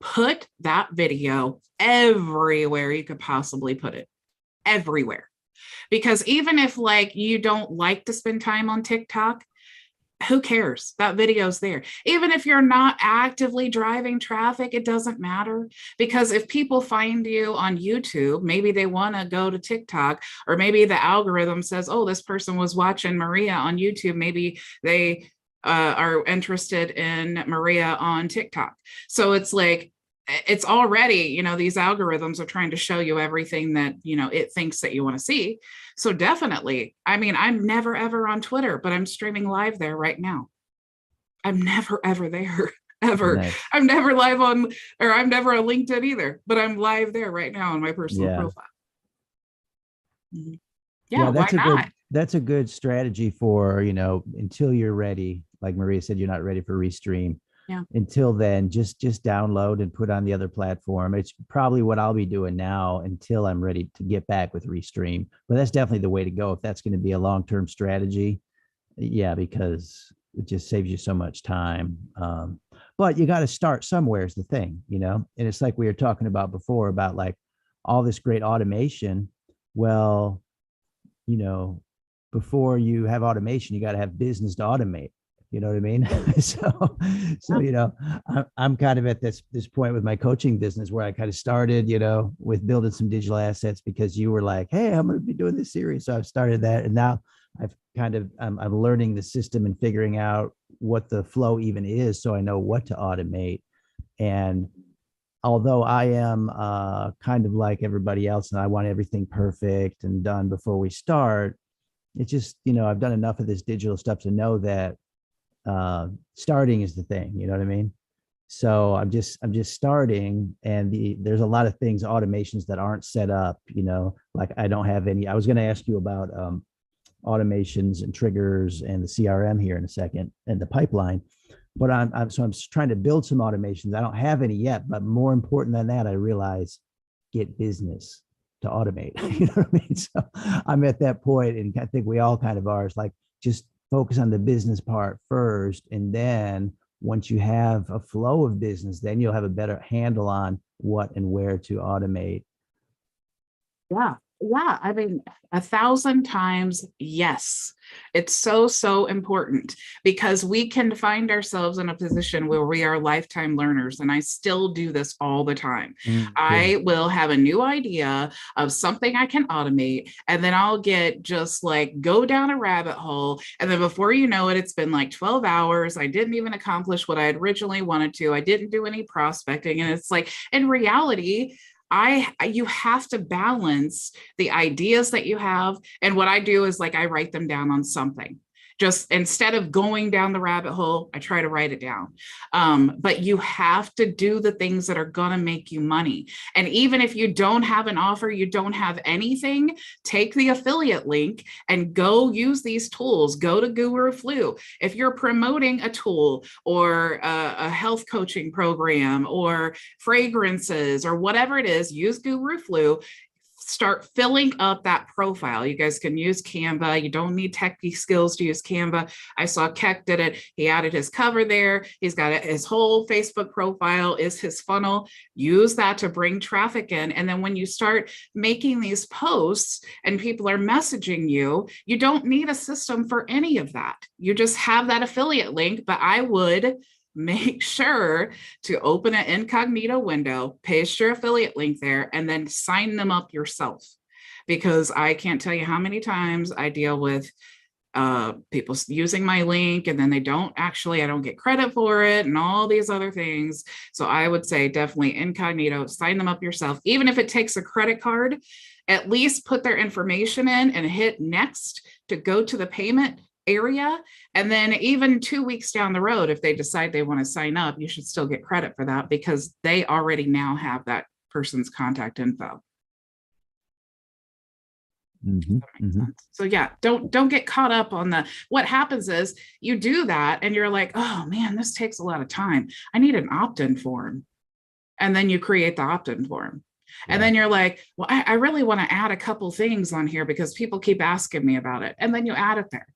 put that video everywhere you could possibly put it, everywhere. Because even if like you don't like to spend time on TikTok, who cares? That video's there. Even if you're not actively driving traffic, it doesn't matter. Because if people find you on YouTube, maybe they want to go to TikTok, or maybe the algorithm says, oh, this person was watching Maria on YouTube. Maybe they are interested in Maria on TikTok. So it's like, it's already, these algorithms are trying to show you everything that, it thinks that you want to see. So definitely, I'm never, ever on Twitter, but I'm streaming live there right now. I'm never, ever there, ever. Nice. I'm never live on, or I'm never on LinkedIn either, but I'm live there right now on my personal profile. Yeah, that's a good strategy for, until you're ready. Like Maria said, you're not ready for Restream. Yeah. Until then, just download and put on the other platform. It's probably what I'll be doing now until I'm ready to get back with Restream. But that's definitely the way to go if that's going to be a long-term strategy. Yeah, because it just saves you so much time. But you got to start somewhere is the thing, and it's like we were talking about before about like all this great automation. Well, before you have automation, you got to have business to automate. You know what I mean? so, I'm kind of at this point with my coaching business where I kind of started, with building some digital assets because you were like, hey, I'm going to be doing this series. So I've started that. And now I'm learning the system and figuring out what the flow even is. So I know what to automate. And although I am kind of like everybody else and I want everything perfect and done before we start, it's just, I've done enough of this digital stuff to know that starting is the thing, you know what I mean? So I'm just starting, and there's a lot of things, automations that aren't set up, like I don't have any. I was going to ask you about automations and triggers and the CRM here in a second and the pipeline, But I'm trying to build some automations. I don't have any yet, but more important than that, I realize get business to automate. You know what I mean? So I'm at that point, and I think we all kind of are. It's like just focus on the business part first, and then once you have a flow of business, then you'll have a better handle on what and where to automate. Yeah. Yeah. I mean, 1,000 times, yes. It's so important because we can find ourselves in a position where we are lifetime learners. And I still do this all the time. I will have a new idea of something I can automate, and then I'll get just like go down a rabbit hole. And then before you know it, it's been like 12 hours. I didn't even accomplish what I had originally wanted to. I didn't do any prospecting. And it's like, in reality, you have to balance the ideas that you have. And what I do is like, I write them down on something. Just instead of going down the rabbit hole, I try to write it down. But you have to do the things that are going to make you money. And even if you don't have an offer, you don't have anything, take the affiliate link and go use these tools. Go to Guru Flu. If you're promoting a tool or a health coaching program or fragrances or whatever it is, use Guru Flu. Start filling up that profile. You guys can use Canva. You don't need techie skills to use Canva. I saw Keck did it. He added his cover there. He's got it. His whole Facebook profile is his funnel. Use that to bring traffic in. And then when you start making these posts and people are messaging you, you don't need a system for any of that. You just have that affiliate link, but I would make sure to open an incognito window, paste your affiliate link there, and then sign them up yourself. Because I can't tell you how many times I deal with people using my link and then I don't get credit for it and all these other things. So I would say definitely incognito, sign them up yourself. Even if it takes a credit card, at least put their information in and hit next to go to the payment area. And then even 2 weeks down the road, if they decide they want to sign up, you should still get credit for that because they already now have that person's contact info. So yeah, don't get caught up on what happens is you do that and you're like, oh man, this takes a lot of time. I need an opt-in form. And then you create the opt-in form. And then you're like, well, I really want to add a couple things on here because people keep asking me about it. And then you add it there.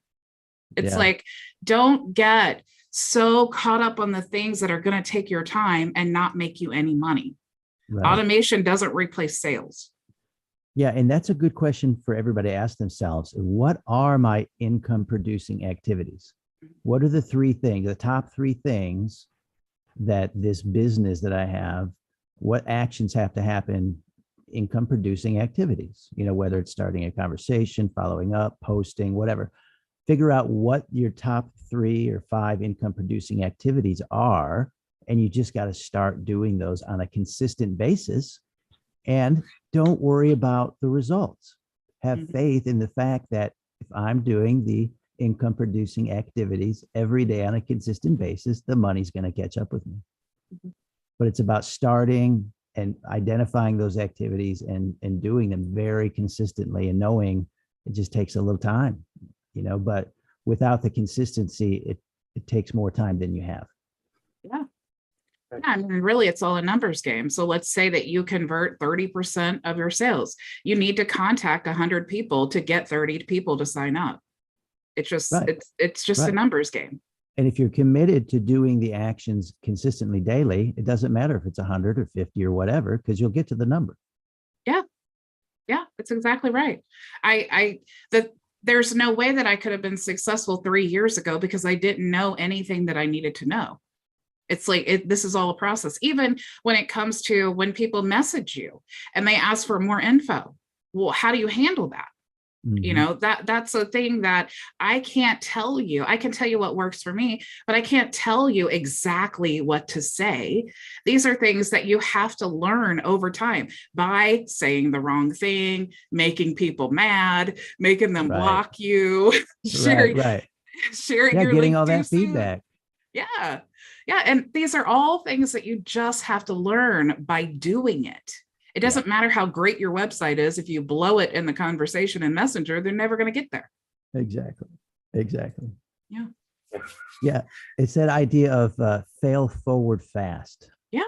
It's like, don't get so caught up on the things that are going to take your time and not make you any money. Automation doesn't replace sales. Yeah. And that's a good question for everybody to ask themselves. What are my income producing activities? What are the top three things that this business that I have, what actions have to happen, income producing activities, whether it's starting a conversation, following up, posting, whatever. Figure out what your top 3 or 5 income producing activities are. And you just got to start doing those on a consistent basis. And don't worry about the results. Have faith in the fact that if I'm doing the income producing activities every day on a consistent basis, the money's going to catch up with me. But it's about starting and identifying those activities and doing them very consistently and knowing it just takes a little time. But without the consistency, it takes more time than you have. Yeah. I mean, really, it's all a numbers game. So let's say that you convert 30% of your sales. You need to contact 100 people to get 30 people to sign up. It's just, it's just a numbers game. And if you're committed to doing the actions consistently daily, it doesn't matter if it's 100 or 50 or whatever, because you'll get to the number. Yeah. Yeah, that's exactly right. There's no way that I could have been successful 3 years ago because I didn't know anything that I needed to know. It's like, this is all a process. Even when it comes to when people message you and they ask for more info. Well, how do you handle that? That's a thing that I can't tell you. I can tell you what works for me, but I can't tell you exactly what to say. These are things that you have to learn over time by saying the wrong thing, making people mad, making them block you, sharing your getting all that feedback. Yeah. And these are all things that you just have to learn by doing it. It doesn't matter how great your website is. If you blow it in the conversation in Messenger, they're never going to get there. Exactly. Yeah. Yeah, it's that idea of fail forward fast. Yeah.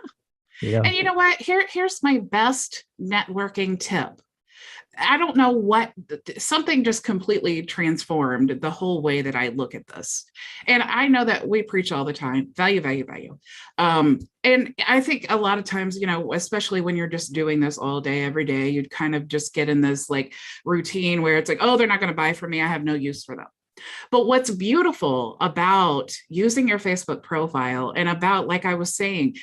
You know? And you know what? Here's my best networking tip. I don't know what, something just completely transformed the whole way that I look at this. And I know that we preach all the time, value, value, value. And I think a lot of times, you know, especially when you're just doing this all day, every day, you'd kind of just get in this like routine where it's like, oh, they're not going to buy from me. I have no use for them. But what's beautiful about using your Facebook profile and about, like I was saying,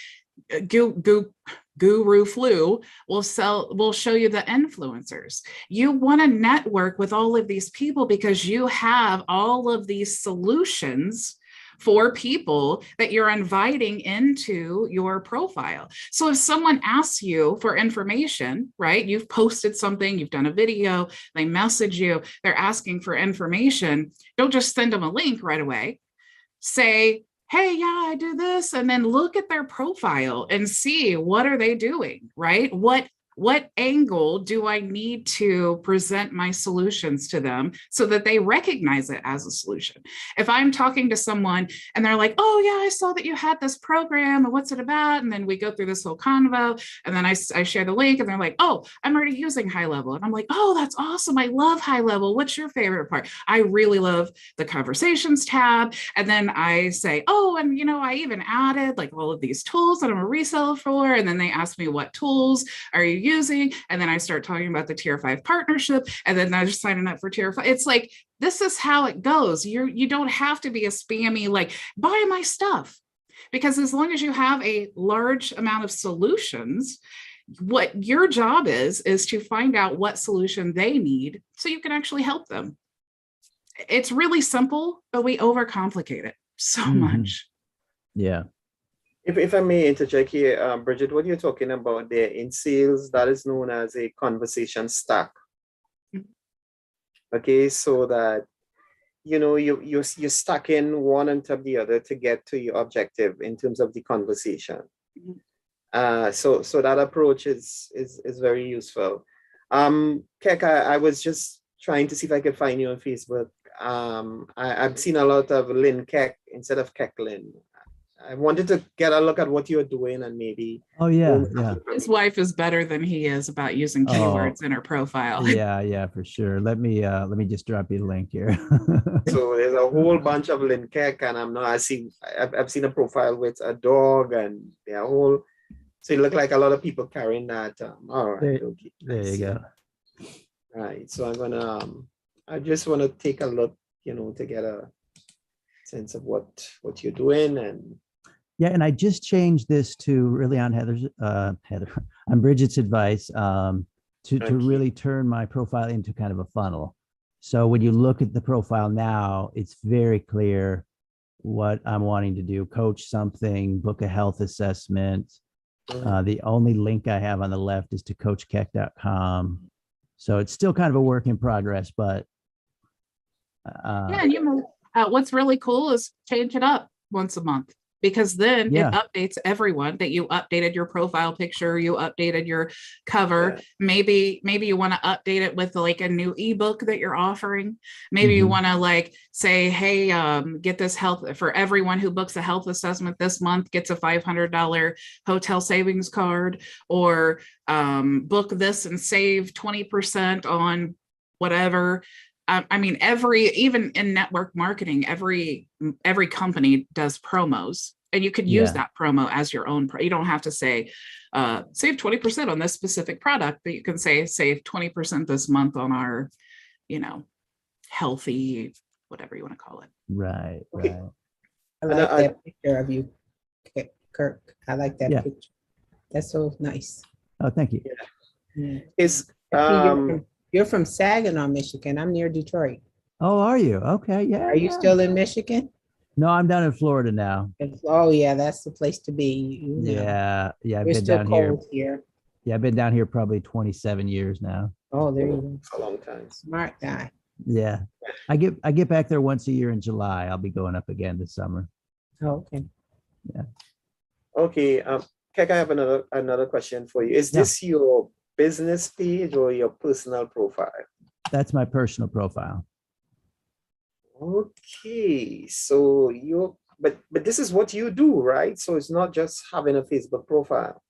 Guru Flu will show you the influencers. You want to network with all of these people because you have all of these solutions for people that you're inviting into your profile. So if someone asks you for information, right? You've posted something, you've done a video, they message you, they're asking for information. Don't just send them a link right away. Say, hey, yeah, I do this. And then look at their profile and see what are they doing, right? What angle do I need to present my solutions to them so that they recognize it as a solution? If I'm talking to someone and they're like, oh yeah, I saw that you had this program and what's it about? And then we go through this whole convo and then I share the link and they're like, oh, I'm already using High Level. And I'm like, oh, that's awesome. I love High Level. What's your favorite part? I really love the conversations tab. And then I say, oh, and you know, I even added like all of these tools that I'm a reseller for. And then they ask me, what tools are you using? And then I start talking about the tier 5 partnership. And then they're signing up for tier 5. It's like, this is how it goes. You don't have to be a spammy, like, buy my stuff. Because as long as you have a large amount of solutions, what your job is to find out what solution they need so you can actually help them. It's really simple, but we overcomplicate it so much. Yeah. If I may interject here, Bridget, what you're talking about there in sales, that is known as a conversation stack. Okay, so that, you know, you're stacking one on top of the other to get to your objective in terms of the conversation. So that approach is very useful. Keck, I was just trying to see if I could find you on Facebook. I've seen a lot of Lynn Keck instead of Keck Lynn. I wanted to get a look at what you're doing and maybe. Oh yeah, yeah. His wife is better than he is about using keywords in her profile. Yeah, for sure. Let me just drop you the link here. So there's a whole bunch of Lynn Keck, and I've seen a profile with a dog, and they're whole. So it looked like a lot of people carrying that. All right, okay. There you go. All right, so I'm gonna. I just want to take a look, you know, to get a sense of what you're doing. And yeah, and I just changed this to really on on Bridget's advice to really turn my profile into kind of a funnel. So when you look at the profile now, it's very clear what I'm wanting to do: coach something, book a health assessment. The only link I have on the left is to coachkeck.com. So it's still kind of a work in progress, but yeah, you know, what's really cool is change it up once a month, because then it updates everyone that you updated your profile picture, you updated your cover. Maybe you want to update it with like a new ebook that you're offering. Maybe you want to like say, hey, get this health for everyone who books a health assessment this month gets a $500 hotel savings card, or book this and save 20% on whatever. I mean, even in network marketing, every company does promos, and you could use that promo as your own. You don't have to say, save 20% on this specific product, but you can say, save 20% this month on our, you know, healthy, whatever you want to call it. Right. Okay. Right. I like that picture of you, Kirk. I like that picture. That's so nice. Oh, thank you. Yeah. It's You're from Saginaw, Michigan. I'm near Detroit. Oh, are you? Okay, yeah. Are you still in Michigan? No, I'm down in Florida now. Oh yeah, that's the place to be. You know. Yeah. I've We're been still down cold here. Yeah, I've been down here probably 27 years now. Oh, there you a long time. go. Smart guy. Yeah, I get back there once a year in July. I'll be going up again this summer. Oh, okay. Yeah. Okay, Keck, I have another question for you. Is this your business page or your personal profile? That's my personal profile. Okay, so but this is what you do, right? So it's not just having a Facebook profile.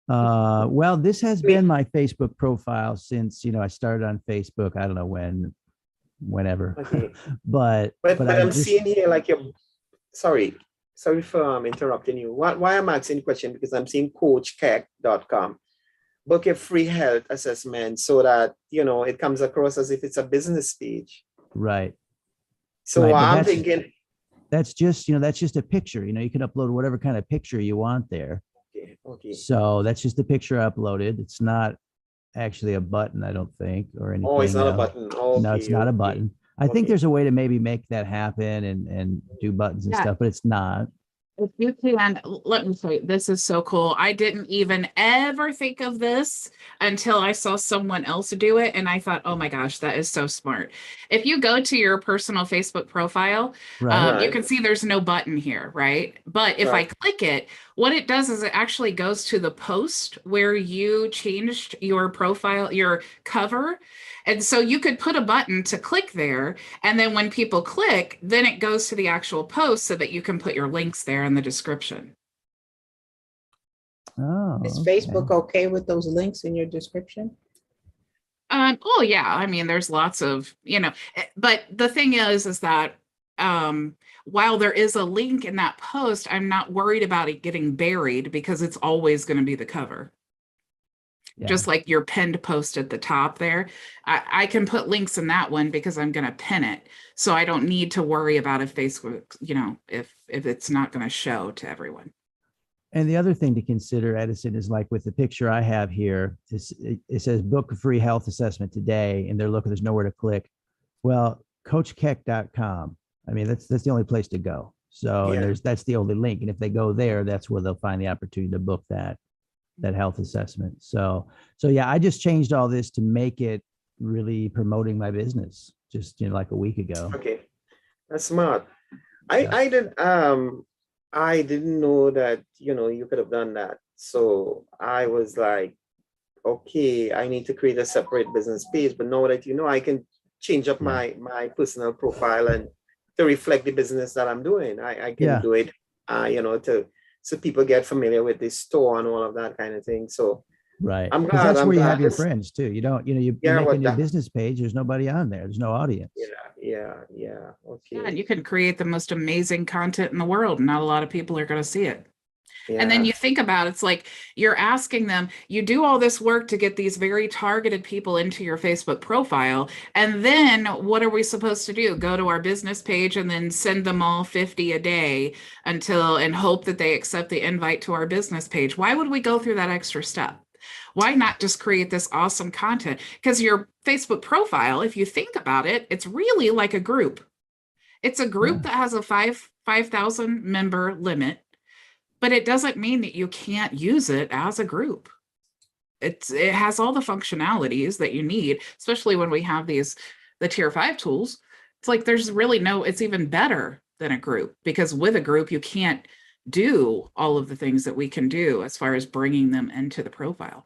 Well, this has Wait. been my Facebook profile since, I started on Facebook. I don't know whenever, Okay. but But I I'm just, seeing here like sorry for interrupting you. Why I'm asking the question, because I'm seeing coachkeck.com. Book a free health assessment so that, it comes across as if it's a business page. right. So Right, but I'm thinking, that's just a picture. You can upload whatever kind of picture you want there. okay. So that's just a picture uploaded. It's not actually a button, I don't think, or anything. Oh, it's not a No. button. No, it's not a Okay. button. I think Okay. there's a way to maybe make that happen and do buttons and Yeah. stuff, but it's not. If you can, let me say, this is so cool. I didn't even ever think of this until I saw someone else do it. And I thought, oh my gosh, that is so smart. If you go to your personal Facebook profile, Right. you can see there's no button here, right? But if I Right. click it, what it does is it actually goes to the post where you changed your profile, your cover. And so you could put a button to click there. And then when people click, then it goes to the actual post so that you can put your links there in the description. Oh, Is okay. Facebook okay with those links in your description? Oh yeah, I mean, there's lots of, but the thing is that while there is a link in that post, I'm not worried about it getting buried because it's always going to be the cover. Yeah. Just like your pinned post at the top there. I can put links in that one because I'm going to pin it. So I don't need to worry about if Facebook, if it's not going to show to everyone. And the other thing to consider, Edison, is like with the picture I have here, it says book a free health assessment today, and they're looking, there's nowhere to click. Well, coachkeck.com. I mean, that's the only place to go. So Yeah. that's the only link. And if they go there, that's where they'll find the opportunity to book that health assessment. So yeah, I just changed all this to make it really promoting my business just, like a week ago. Okay. That's smart. Yeah. I didn't know that, you could have done that. So I was like, okay, I need to create a separate business page. But now that I can change up Yeah. my personal profile and to reflect the business that I'm doing. I can do it, so people get familiar with the store and all of that kind of thing. So Right. I'm Because glad. that's where you glad have your this- friends too. You don't, you Yeah, make a what new the- business page. There's nobody on there. There's no audience. Yeah. Yeah, Okay. and you can create the most amazing content in the world. Not a lot of people are going to see it. And then Yeah. you think about it's like you're asking them, you do all this work to get these very targeted people into your Facebook profile. And then what are we supposed to do? Go to our business page and then send them all 50 a day and hope that they accept the invite to our business page. Why would we go through that extra step? Why not just create this awesome content? Because your Facebook profile, if you think about it, it's really like a group. It's a group that has a 5,000 member limit. But it doesn't mean that you can't use it as a group. It has all the functionalities that you need, especially when we have the tier 5 tools. It's like there's really it's even better than a group, because with a group, you can't do all of the things that we can do as far as bringing them into the profile.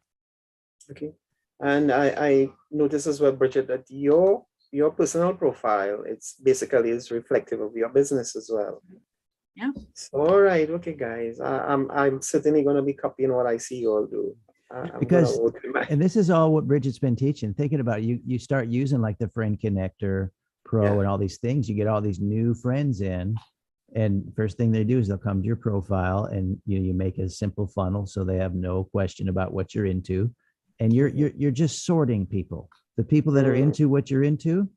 Okay. And I noticed as well, Bridget, that your personal profile, it's basically is reflective of your business as well. Yeah. So, all right. Okay, guys. I'm certainly going to be copying what I see you all do. Because, and this is all what Bridget's been teaching, thinking about you start using like the Friend Connector Pro and all these things, you get all these new friends in, and first thing they do is they'll come to your profile, and you make a simple funnel so they have no question about what you're into, and you're just sorting people. The people that are into what you're into,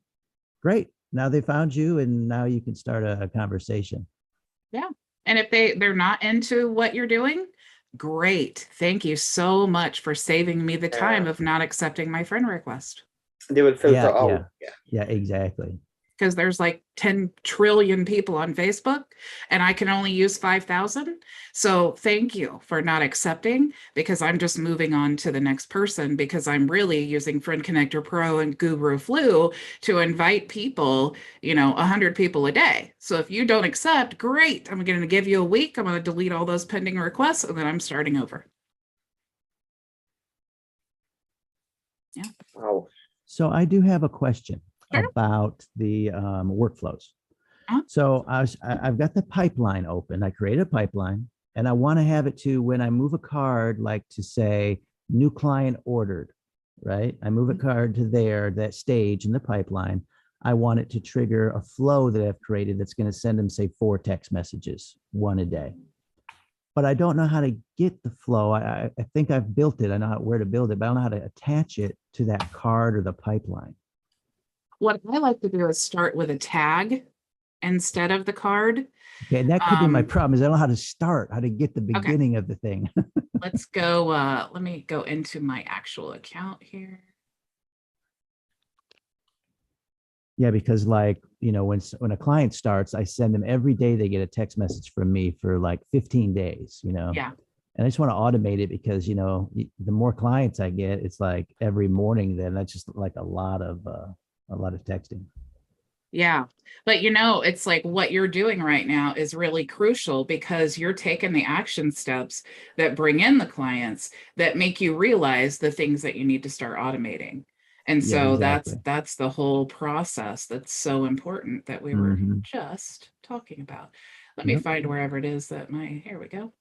great. Now they found you, and now you can start a conversation. Yeah. And if they're not into what you're doing, great. Thank you so much for saving me the time of not accepting my friend request. They will filter out. Yeah, exactly. Because there's like 10 trillion people on Facebook and I can only use 5,000. So thank you for not accepting, because I'm just moving on to the next person, because I'm really using Friend Connector Pro and Guru Flu to invite people, 100 people a day. So if you don't accept, great. I'm going to give you a week. I'm going to delete all those pending requests, and then I'm starting over. Yeah. Wow. So I do have a question. Sure. about the workflows. So I've got the pipeline open. I created a pipeline and I want to have it to when I move a card, like to say new client ordered, right? I move a card to that stage in the pipeline. I want it to trigger a flow that I've created that's going to send them, say, 4 text messages, 1 a day. But I don't know how to get the flow. I think I've built it. I know where to build it, but I don't know how to attach it to that card or the pipeline. What I like to do is start with a tag instead of the card. Okay, and that could be my problem is I don't know how to start, how to get the beginning of the thing. Let's go, let me go into my actual account here. Yeah, because like, you know, when a client starts, I send them every day, they get a text message from me for like 15 days, you know? Yeah. And I just want to automate it because, you know, the more clients I get, it's like every morning, then that's just like a lot of texting. Yeah. But you know, it's like what you're doing right now is really crucial because you're taking the action steps that bring in the clients that make you realize the things that you need to start automating. And Yeah, so exactly. that's the whole process that's so important that we were Mhm. just talking about. Let me Yep. find wherever it is that here we go.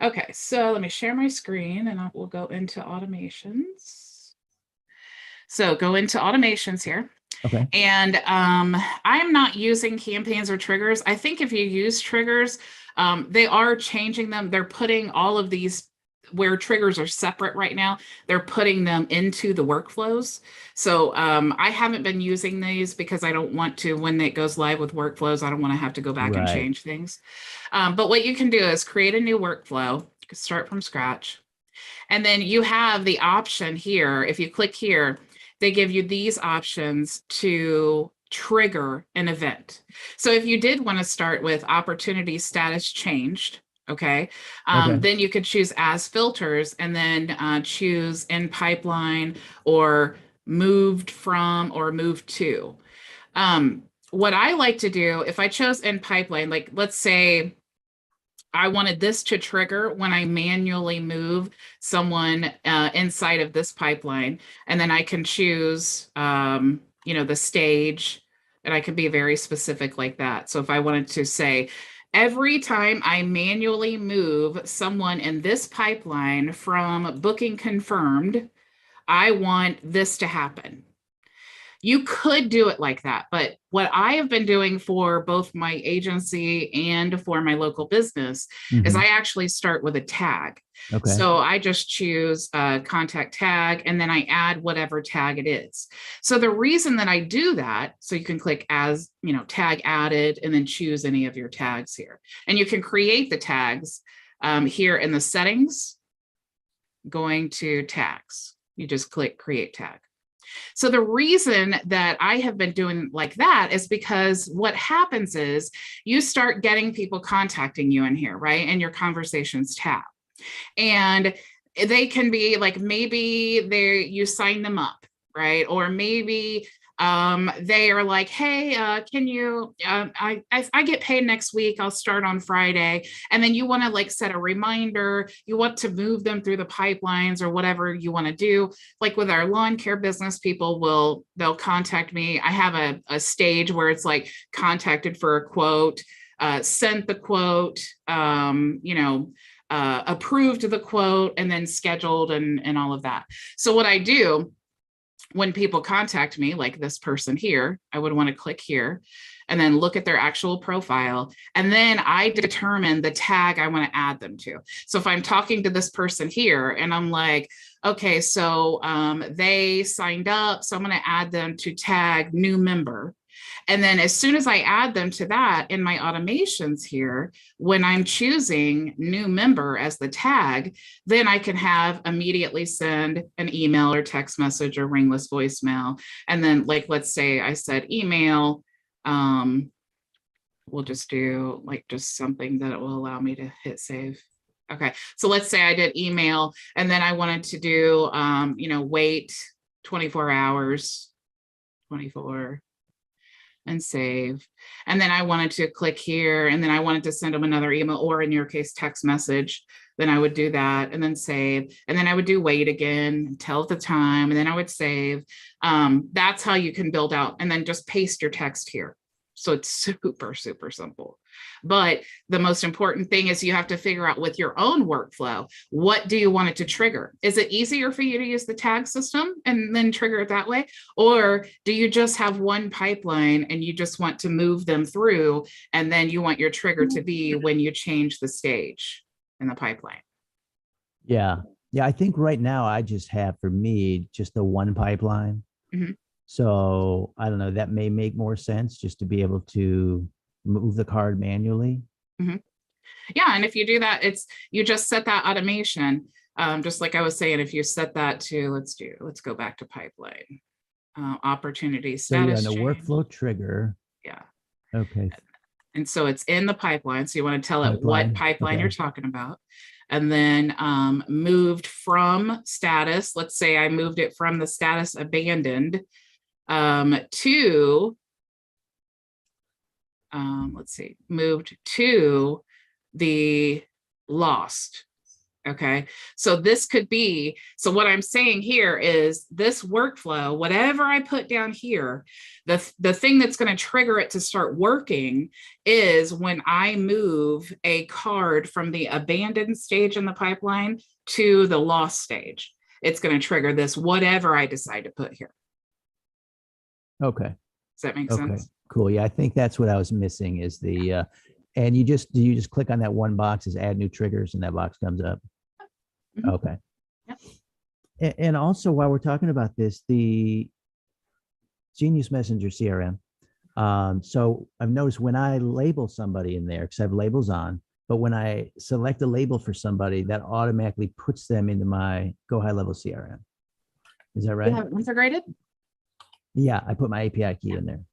Okay, so let me share my screen and we'll go into automations. So go into automations here. Okay. And I'm not using campaigns or triggers. I think if you use triggers, they are changing them. They're putting all of these where triggers are separate right now, they're putting them into the workflows. So I haven't been using these because I don't want to, when it goes live with workflows, I don't want to have to go back and change things. But what you can do is create a new workflow, you can start from scratch. And then you have the option here. If you click here, they give you these options to trigger an event. So if you did want to start with opportunity status changed, okay, then you could choose as filters and then choose in pipeline or moved from or moved to. What I like to do, if I chose in pipeline, like let's say I wanted this to trigger when I manually move someone inside of this pipeline, and then I can choose, you know, the stage, and I can be very specific like that. So if I wanted to say, every time I manually move someone in this pipeline from booking confirmed, I want this to happen. You could do it like that, but what I have been doing for both my agency and for my local business is I actually start with a tag. Okay. So I just choose a contact tag and then I add whatever tag it is. So the reason that I do that, so you can click as, you know, tag added and then choose any of your tags here. And you can create the tags here in the settings, going to tags. You just click create tag. So the reason that I have been doing like that is because what happens is you start getting people contacting you in here, right? In your conversations tab. And they can be like, maybe you sign them up, right? Or maybe they are like, hey, can you, I get paid next week, I'll start on Friday. And then you want to like set a reminder, you want to move them through the pipelines or whatever you want to do. Like with our lawn care business, people they'll contact me. I have a stage where it's like contacted for a quote, sent the quote, you know, approved the quote, and then scheduled and all of that. So what I do when people contact me, like this person here, I would want to click here and then look at their actual profile. And then I determine the tag I want to add them to. So if I'm talking to this person here and I'm like, okay, so they signed up, so I'm going to add them to tag new member. And then as soon as I add them to that in my automations here, when I'm choosing new member as the tag, then I can have immediately send an email or text message or ringless voicemail. And then like, let's say I said email, we'll just do like just something that will allow me to hit save. Okay, so let's say I did email and then I wanted to do, you know, wait 24 hours, 24. and save. And then I wanted to click here, and then I wanted to send them another email, or in your case, text message. Then I would do that and then save. And then I would do wait again, tell the time, and then I would save. That's how you can build out, and then just paste your text here. So it's super, super simple. But the most important thing is you have to figure out with your own workflow, what do you want it to trigger? Is it easier for you to use the tag system and then trigger it that way? Or do you just have one pipeline and you just want to move them through, and then you want your trigger to be when you change the stage in the pipeline? Yeah. Yeah. I think right now I just have, for me, just the one pipeline. Mhm. So I don't know, that may make more sense just to be able to move the card manually. Yeah, and if you do that, you just set that automation. Just like I was saying, if you set that to, let's go back to pipeline, opportunity So yeah, status the change. workflow trigger. Yeah. Okay. And so it's in the pipeline. So you want to tell it what pipeline you're talking about. And then moved from status. Let's say I moved it from the status abandoned to, moved to the lost. Okay, so this could be, so what I'm saying here is this workflow, whatever I put down here, the thing that's going to trigger it to start working is when I move a card from the abandoned stage in the pipeline to the lost stage. It's going to trigger this, whatever I decide to put here. Okay. Does that make Okay. sense? Cool. Yeah, I think that's what I was missing is the, and you just click on that one box, is add new triggers, and that box comes up. Mhm. Okay. Yep. And also, while we're talking about this, the Genius Messenger CRM. So I've noticed when I label somebody in there, because I have labels on, but when I select a label for somebody, that automatically puts them into my Go High Level CRM. Is that right? You have it integrated? Yeah, I put my API key in there.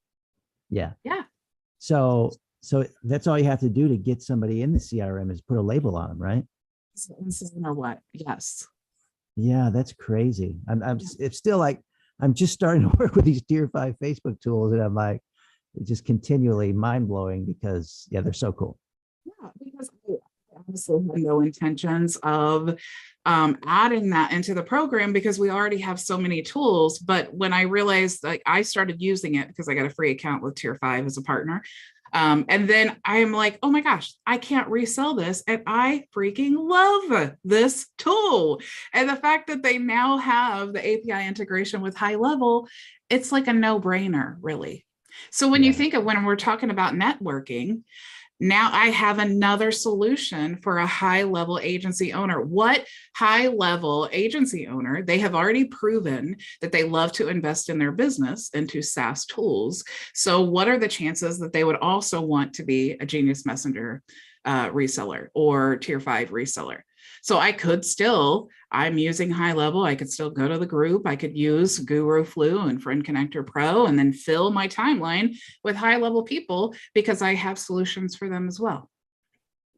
Yeah. Yeah. So that's all you have to do to get somebody in the CRM is put a label on them, right? Or what? Yes. Yeah, that's crazy. It's still like, I'm just starting to work with these tier 5 Facebook tools, and I'm like, it's just continually mind blowing because they're so cool. Yeah, because I honestly have no intentions of adding that into the program because we already have so many tools. But when I realized, like, I started using it because I got a free account with tier 5 as a partner. And then I'm like, oh my gosh, I can't resell this. And I freaking love this tool. And the fact that they now have the API integration with High Level, it's like a no-brainer, really. So when you think of when we're talking about networking, now I have another solution for a high-level agency owner. What high-level agency owner, they have already proven that they love to invest in their business into SaaS tools. So what are the chances that they would also want to be a Genius Messenger reseller or tier 5 reseller? So I could still, I'm using High Level. I could still go to the group. I could use Guru Flu and Friend Connector Pro and then fill my timeline with high level people because I have solutions for them as well.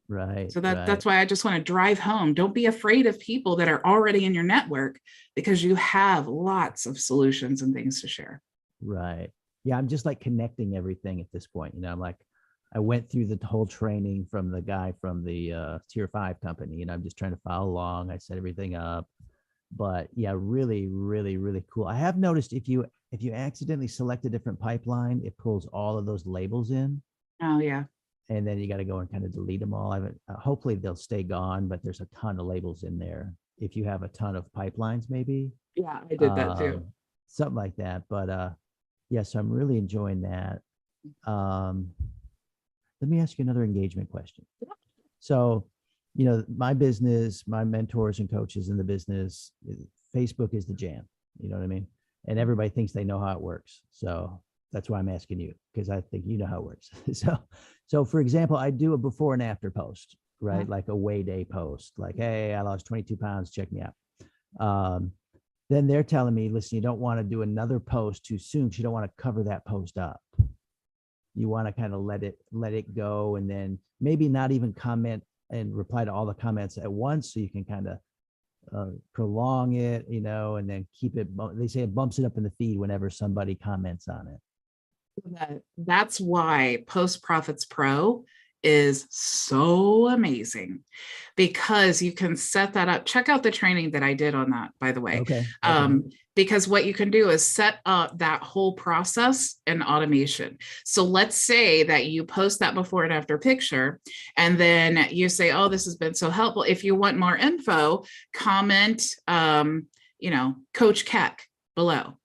Right. So that's why I just want to drive home. Don't be afraid of people that are already in your network because you have lots of solutions and things to share. Right. Yeah. I'm just like connecting everything at this point. I'm like, I went through the whole training from the guy from the tier 5 company, and I'm just trying to follow along. I set everything up, but yeah, really, really, really cool. I have noticed if you accidentally select a different pipeline, it pulls all of those labels in. Oh yeah. And then you got to go and kind of delete them all. Hopefully they'll stay gone, but there's a ton of labels in there. If you have a ton of pipelines, maybe. Yeah, I did that too. Something like that. But yeah, so I'm really enjoying that. Let me ask you another engagement question. So, my business, my mentors and coaches in the business, Facebook is the jam. You know what I mean? And everybody thinks they know how it works. So that's why I'm asking you, because I think you know how it works. So for example, I do a before and after post, right? Like a weigh day post, like, hey, I lost 22 pounds, check me out. Then they're telling me, listen, you don't want to do another post too soon because you don't want to cover that post up. You want to kind of let it go, and then maybe not even comment and reply to all the comments at once, so you can kind of prolong it, and then keep it. They say it bumps it up in the feed whenever somebody comments on it. That's why Post Profits Pro is so amazing, because you can set that up. Check out the training that I did on that, by the way. Okay. Because what you can do is set up that whole process in automation. So let's say that you post that before and after picture, and then you say, oh, this has been so helpful. If you want more info, comment, Coach Keck below.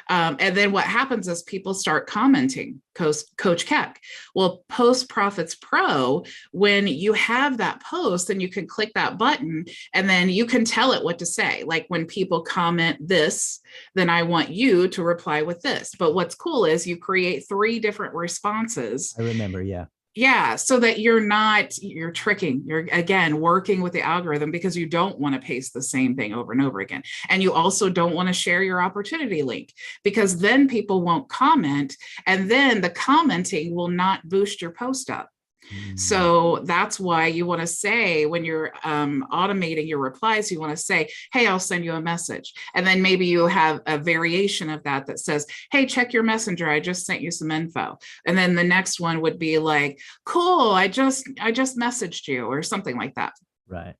And then what happens is people start commenting Coach Keck. Well, Post Profits Pro, when you have that post, then you can click that button and then you can tell it what to say. Like when people comment this, then I want you to reply with this. But what's cool is you create 3 different responses. I remember. Yeah. Yeah, so that you're tricking, you're again working with the algorithm, because you don't want to paste the same thing over and over again. And you also don't want to share your opportunity link, because then people won't comment, and then the commenting will not boost your post up. So that's why you want to say, when you're automating your replies, you want to say, hey, I'll send you a message. And then maybe you have a variation of that that says, hey, check your messenger. I just sent you some info. And then the next one would be like, cool, I just messaged you, or something like that. Right.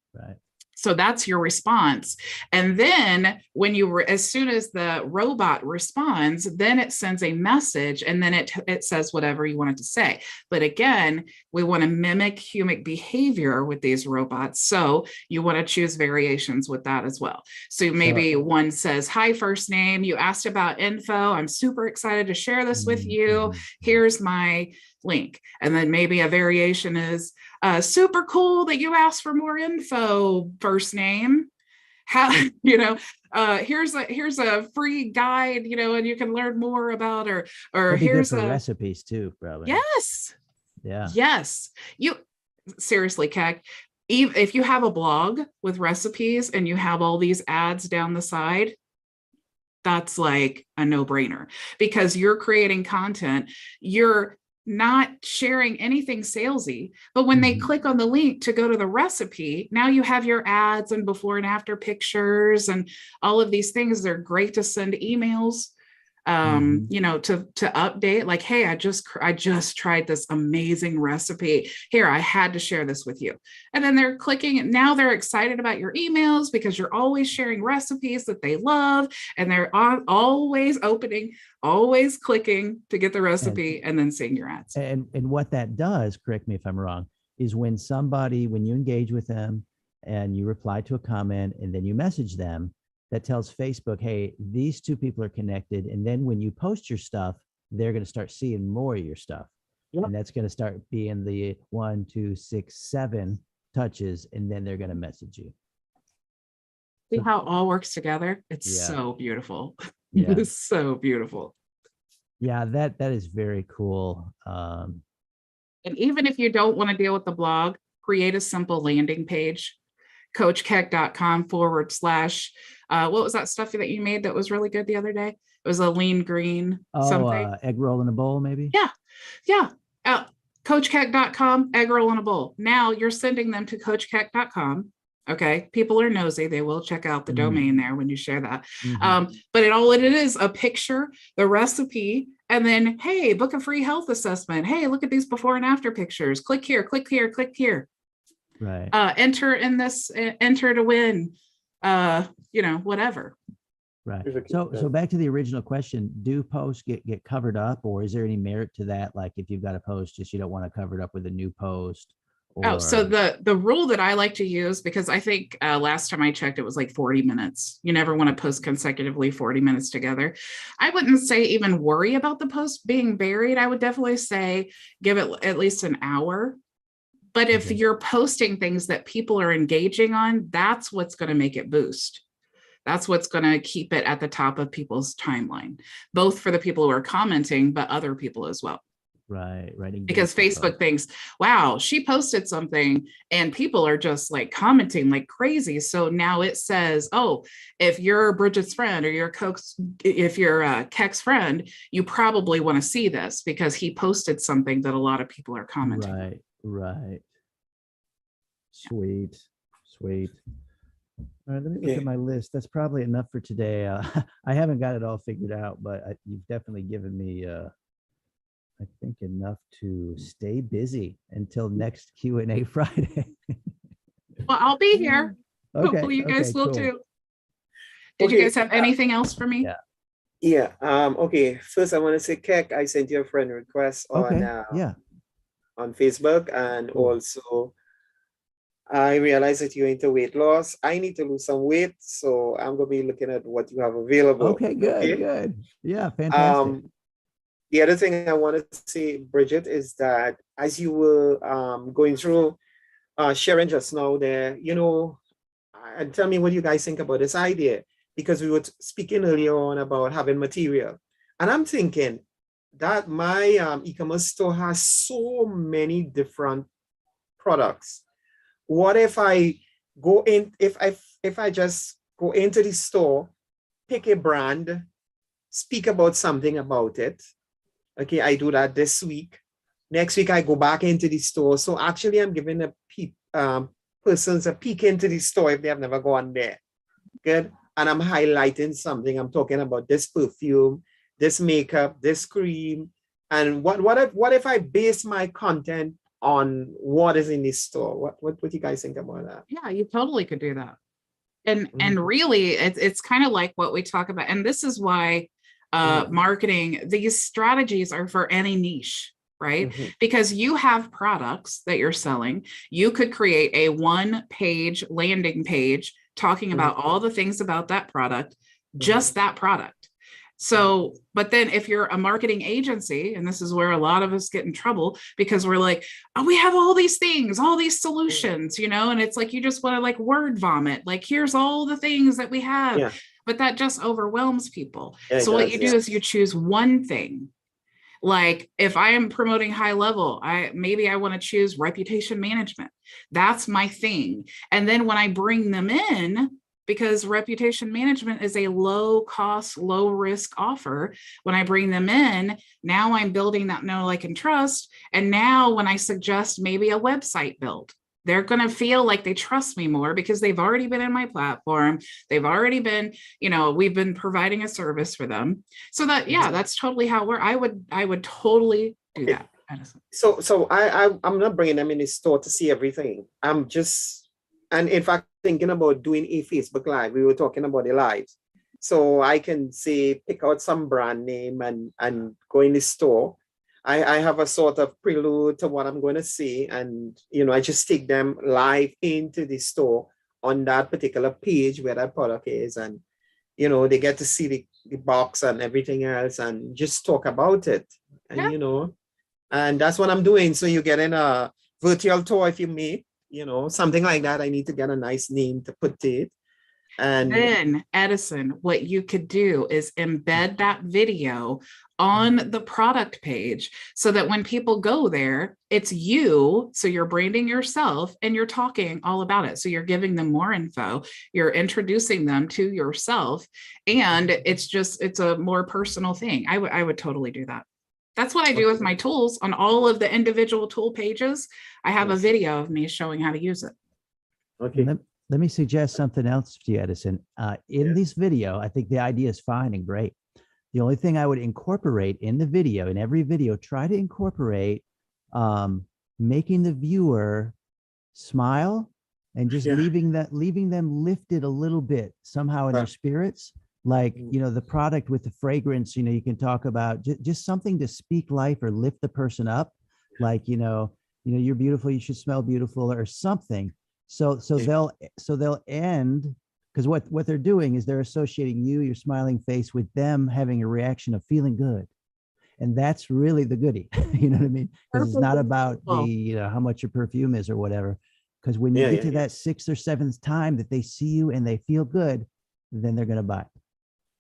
So that's your response. And then when as soon as the robot responds, then it sends a message, and then it says whatever you want it to say. But again, we want to mimic human behavior with these robots. So you want to choose variations with that as well. So maybe one says, hi, first name, you asked about info. I'm super excited to share this with you. Here's my link. And then maybe a variation is, super cool that you asked for more info, first name. How, here's a free guide, and you can learn more about, or here's recipes too, probably. Yes. Yeah. Yes. Seriously, Keck, if you have a blog with recipes and you have all these ads down the side, that's like a no-brainer, because you're creating content. You're not sharing anything salesy, but when they click on the link to go to the recipe, now you have your ads and before and after pictures and all of these things. They're great to send emails, to update, like, hey, I just tried this amazing recipe. Here, I had to share this with you. And then they're clicking, and now they're excited about your emails because you're always sharing recipes that they love, and they're always opening, always clicking to get the recipe, and then seeing your ads. And what that does, correct me if I'm wrong, is when you engage with them and you reply to a comment and then you message them, that tells Facebook, hey, these 2 people are connected. And then when you post your stuff, they're going to start seeing more of your stuff. Yep. And that's going to start being the 1, 2, 6, 7 touches. And then they're going to message you. See how it all works together? It's so beautiful. Yeah. It's so beautiful. Yeah, that is very cool. And even if you don't want to deal with the blog, create a simple landing page. coachkeck.com / what was that stuff that you made that was really good the other day? It was a lean green something. Egg roll in a bowl, maybe? Yeah. coachkeck.com, egg roll in a bowl. Now you're sending them to coachkeck.com. Okay. People are nosy. They will check out the domain there when you share that. But it is a picture, the recipe, and then, hey, book a free health assessment. Hey, look at these before and after pictures. Click here, click here, click here. Right. Enter to win, whatever. Right. So back to the original question, do posts get covered up, or is there any merit to that? Like if you've got a post, just you don't want to cover it up with a new post? So the rule that I like to use, because I think last time I checked, it was like 40 minutes. You never want to post consecutively 40 minutes together. I wouldn't say even worry about the post being buried. I would definitely say give it at least an hour. But if you're posting things that people are engaging on, that's what's going to make it boost. That's what's going to keep it at the top of people's timeline, both for the people who are commenting, but other people as well. Right. Because Facebook thinks, wow, she posted something and people are just like commenting like crazy. So now it says, oh, if you're Bridget's friend or if you're Keck's friend, you probably want to see this because he posted something that a lot of people are commenting. Right. Sweet. All right, let me look at my list. That's probably enough for today. I haven't got it all figured out, but you've definitely given me I think enough to stay busy until next Q&A Friday. Well, I'll be here. Okay. Hopefully you guys okay, will cool. too. Did you guys have anything else for me? Yeah. Yeah. Okay. First, I want to say, Keck, I sent you a friend request Okay. Yeah. on Facebook, and Cool. also I realized that you're into weight loss. I need to lose some weight, so I'm gonna be looking at what you have available. Okay. Good. Good. Yeah. Fantastic. The other thing I want to say, Bridget, is that as you were going through sharing just now there, and tell me what you guys think about this idea, because we were speaking earlier on about having material. And I'm thinking that my e-commerce store has so many different products. What if I go in, if I just go into the store, pick a brand, speak about something about it. Okay, I do that this week. Next week, I go back into the store. So actually, I'm giving persons a peek into the store if they have never gone there. Good. And I'm highlighting something. I'm talking about this perfume, this makeup, this cream. And what if I base my content on what is in the store? What you guys think about that? Yeah, you totally could do that. And really it's kind of like what we talk about. And this is why marketing, these strategies are for any niche, right? Because you have products that you're selling. You could create a 1-page landing page talking about all the things about that product, just that product. So, but then if you're a marketing agency, and this is where a lot of us get in trouble, because we're like, oh, we have all these things, all these solutions, and it's like, you just want to like word vomit, like, here's all the things that we have, but that just overwhelms people. So what you do is you choose one thing. Like if I am promoting high level, maybe I want to choose reputation management. That's my thing. And then when I bring them in, because reputation management is a low cost, low risk offer, when I bring them in, now I'm building that know, like, and trust. And now when I suggest maybe a website build, they're going to feel like they trust me more because they've already been in my platform. They've already been, we've been providing a service for them. So that, that's totally how I would totally do that. So I'm not bringing them in the store to see everything. And in fact, thinking about doing a Facebook Live. We were talking about the lives. So I can say, pick out some brand name and go in the store. I have a sort of prelude to what I'm going to see. And, I just take them live into the store on that particular page where that product is. And, they get to see the box and everything else and just talk about it. And, and that's what I'm doing. So you get in a virtual tour, if you may. Something like that. I need to get a nice name to put to it. And then, Edison, what you could do is embed that video on the product page so that when people go there, it's you. So you're branding yourself and you're talking all about it. So you're giving them more info. You're introducing them to yourself. And it's a more personal thing. I would totally do that. That's what I do with my tools. On all of the individual tool pages, I have a video of me showing how to use it. Okay. Let me suggest something else to you, Edison. In this video, I think the idea is fine and great. The only thing I would incorporate in the video, in every video, try to incorporate making the viewer smile and just leaving them lifted a little bit somehow in their spirits. Like, the product with the fragrance, you can talk about just something to speak life or lift the person up. Like, you're beautiful, you should smell beautiful or something. So they'll end, because what they're doing is they're associating your smiling face with them having a reaction of feeling good. And that's really the goodie. You know what I mean? Because it's not about how much your perfume is or whatever. Because when you get to that 6th or 7th time that they see you and they feel good, then they're going to buy.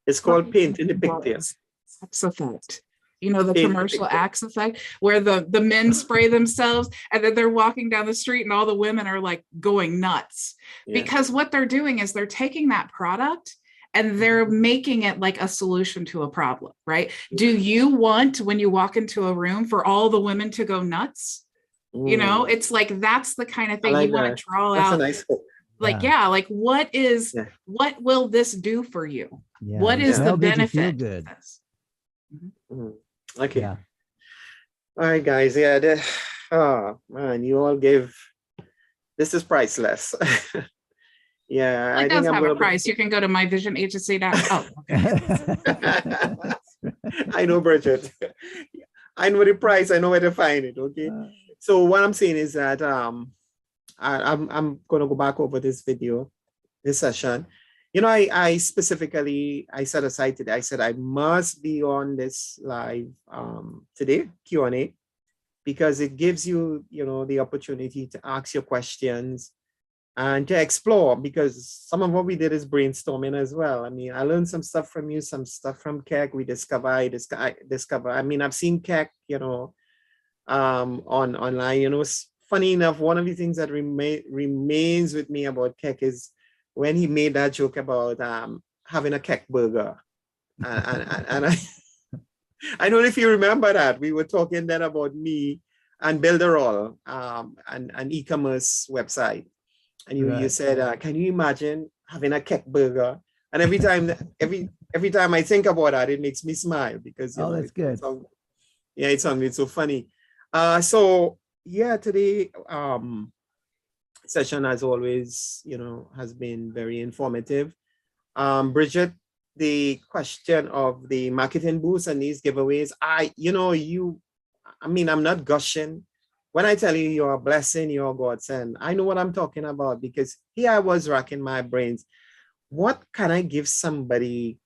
It's called paint in the pictures. Axe effect. The commercial Axe effect, where the men spray themselves and then they're walking down the street and all the women are like going nuts because what they're doing is they're taking that product and they're making it like a solution to a problem, right? Do you want, when you walk into a room, for all the women to go nuts? It's like, that's the kind of thing you want to draw out. That's a nice hook. Like, like, what will this do for you? What is the benefit of this? Okay. All right, guys. Yeah. Oh man, you all give. This is priceless. Yeah, It I think does I'm have a gonna be. price. You can go to myvisionagency.com. Oh, okay. I know, Bridget. I know the price. I know where to find it. Okay. So what I'm saying is that I'm gonna go back over this video, this session. You know, I specifically I set aside today. I said I must be on this live today Q&A because it gives you the opportunity to ask your questions and to explore, because some of what we did is brainstorming as well. I mean, I learned some stuff from you, some stuff from Keck. We discover, I discover. I mean, I've seen Keck, on online. It's funny enough. One of the things that remains with me about Keck is when he made that joke about having a Keck burger, and I don't know if you remember that. We were talking then about me and Builderall, an e-commerce website. And you said, can you imagine having a Keck burger? And every time I think about that, it makes me smile because that's good. It sounded so funny. So yeah, today session as always, has been very informative. Bridget, the question of the marketing boosts and these giveaways, I mean, I'm not gushing. When I tell you you're a blessing, you're a godsend, I know what I'm talking about, because here I was racking my brains. What can I give somebody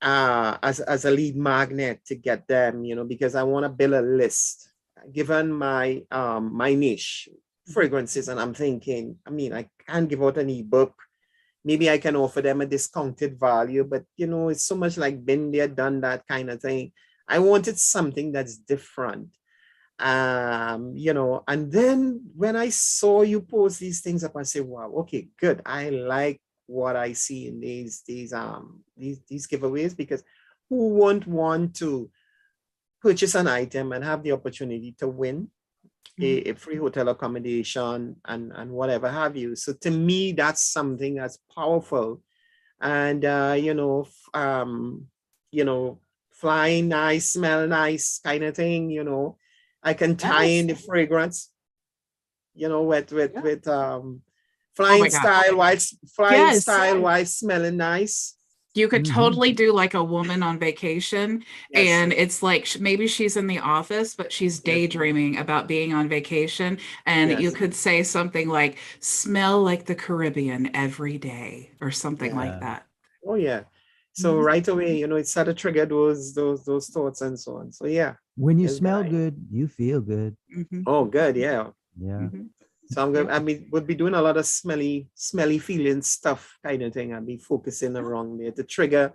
as a lead magnet to get them, because I want to build a list given my my niche, fragrances. And I'm thinking, I mean, I can't give out an ebook. Maybe I can offer them a discounted value, but it's so much like been there, done that kind of thing. I wanted something that's different. And then when I saw you post these things up, I said, wow, okay, good. I like what I see in these giveaways, because who won't want to purchase an item and have the opportunity to win a free hotel accommodation and whatever have you. So to me, that's something that's powerful. And fly nice, smell nice kind of thing, I can tie in the fragrance, with flying style while smelling nice. You could totally do like a woman on vacation. Yes. And it's like maybe she's in the office, but she's daydreaming about being on vacation. And you could say something like, smell like the Caribbean every day, or something like that. Oh yeah. So right away, it started to trigger those thoughts and so on. So yeah. When you smell good, you feel good. Oh, good. Yeah. Yeah. So we'll be doing a lot of smelly feeling stuff kind of thing. I'll be focusing around there to trigger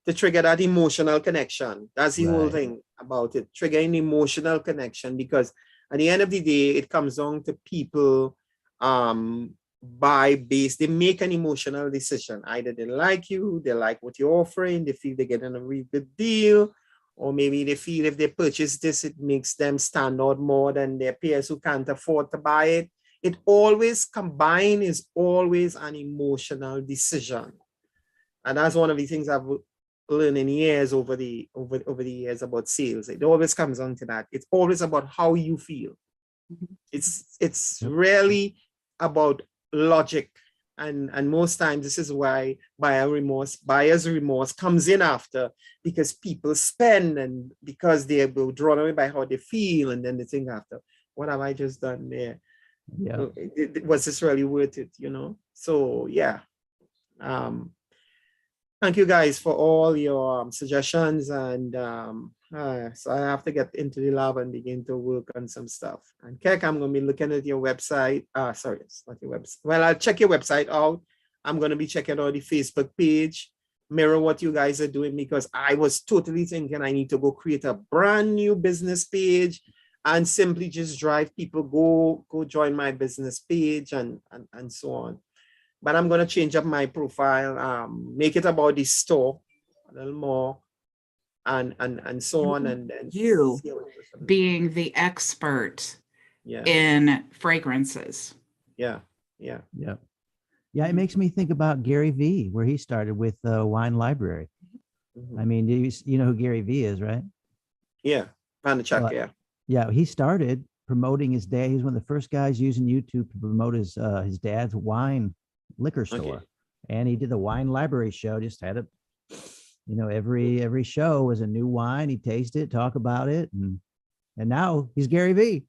that emotional connection. That's the whole thing about it, triggering emotional connection, because at the end of the day, it comes down to people they make an emotional decision. Either they like you, they like what you're offering, they feel they're getting a really good deal, or maybe they feel if they purchase this, it makes them stand out more than their peers who can't afford to buy it. It always combined is always an emotional decision. And that's one of the things I've learned in years over the years about sales. It always comes on to that. It's always about how you feel. It's really about logic. And most times this is why buyer's remorse comes in after, because people spend and because they will drawn away by how they feel, and then they think after, what have I just done there? Yeah, was this really worth it? So yeah. Thank you guys for all your suggestions, and so I have to get into the lab and begin to work on some stuff. And Keck, I'm going to be looking at your website. Sorry, it's not your website. Well, I'll check your website out. I'm going to be checking out the Facebook page, mirror what you guys are doing, because I was totally thinking I need to go create a brand new business page and simply just drive people, go join my business page and so on. But I'm going to change up my profile, make it about the store a little more, and so on. And you being the expert in fragrances. Yeah. It makes me think about Gary Vee, where he started with the wine library. I mean, you know who Gary Vee is, right? Yeah, Vaynerchuk, yeah. Yeah, he started promoting his dad. He was one of the first guys using YouTube to promote his dad's wine liquor store. And he did the wine library show, just had it, every show was a new wine. He'd taste it, talk about it, and now he's Gary V.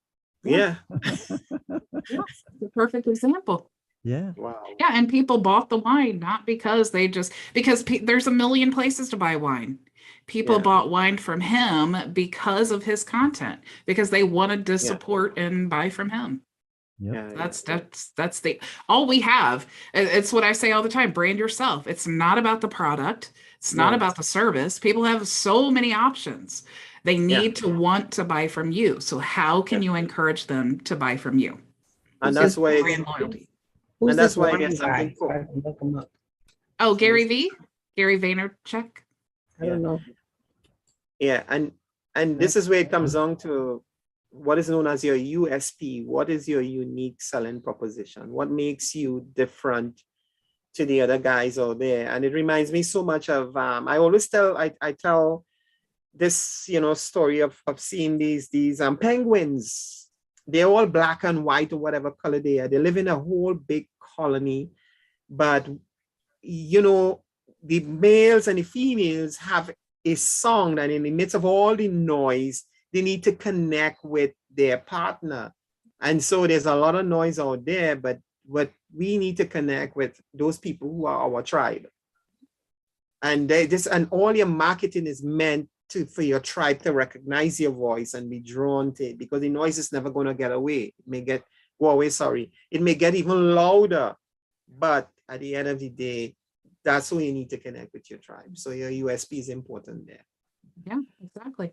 Yeah. The perfect example. Yeah. Wow. Yeah, and people bought the wine not because there's a million places to buy wine. People bought wine from him because of his content, because they wanted to support and buy from him. Yep. That's all we have. It's what I say all the time: brand yourself. It's not about the product. It's not about the service. People have so many options. They need to want to buy from you. So how can you encourage them to buy from you? And that's why brand loyalty. Who's that's this why I one get something guy? cool. I can look him up. Oh, Gary V, Gary Vaynerchuk. I don't know. Yeah, and this is where it comes down to what is known as your USP. What is your unique selling proposition? What makes you different to the other guys out there? And it reminds me so much of I always tell I tell this story of seeing these penguins. They're all black and white or whatever color they are. They live in a whole big colony, but the males and the females have a song that in the midst of all the noise, they need to connect with their partner. And so there's a lot of noise out there, but what we need to connect with those people who are our tribe. And and all your marketing is meant for your tribe to recognize your voice and be drawn to it, because the noise is never going to get away. It may go away, sorry. It may get even louder, but at the end of the day, that's who you need to connect with your tribe. So your USP is important there. Yeah, exactly.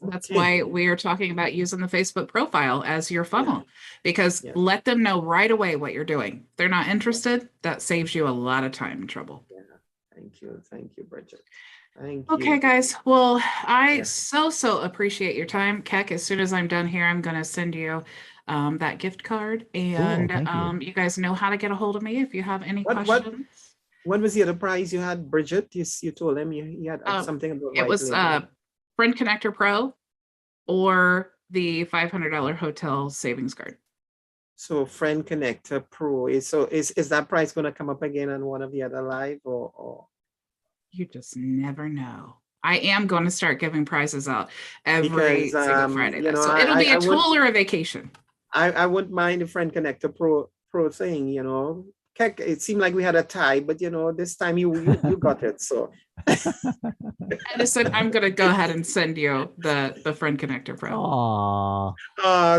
That's why we are talking about using the Facebook profile as your funnel, because let them know right away what you're doing. If they're not interested, that saves you a lot of time and trouble. Yeah. Thank you, Bridget. Thank you. Okay, guys. Well, I so appreciate your time. Keck, as soon as I'm done here, I'm going to send you that gift card, and you guys know how to get a hold of me if you have any questions. What was the other prize you had, Bridget? You told him you had something about it was Friend Connector Pro or the $500 hotel savings card. So Friend Connector Pro is that price going to come up again on one of the other live or? You just never know. I am going to start giving prizes out every single Friday. So it'll be a tool or a vacation. I wouldn't mind the Friend Connector Pro thing, It seemed like we had a tie, but this time you got it. So Edison, I'm gonna go ahead and send you the Friend Connector Pro.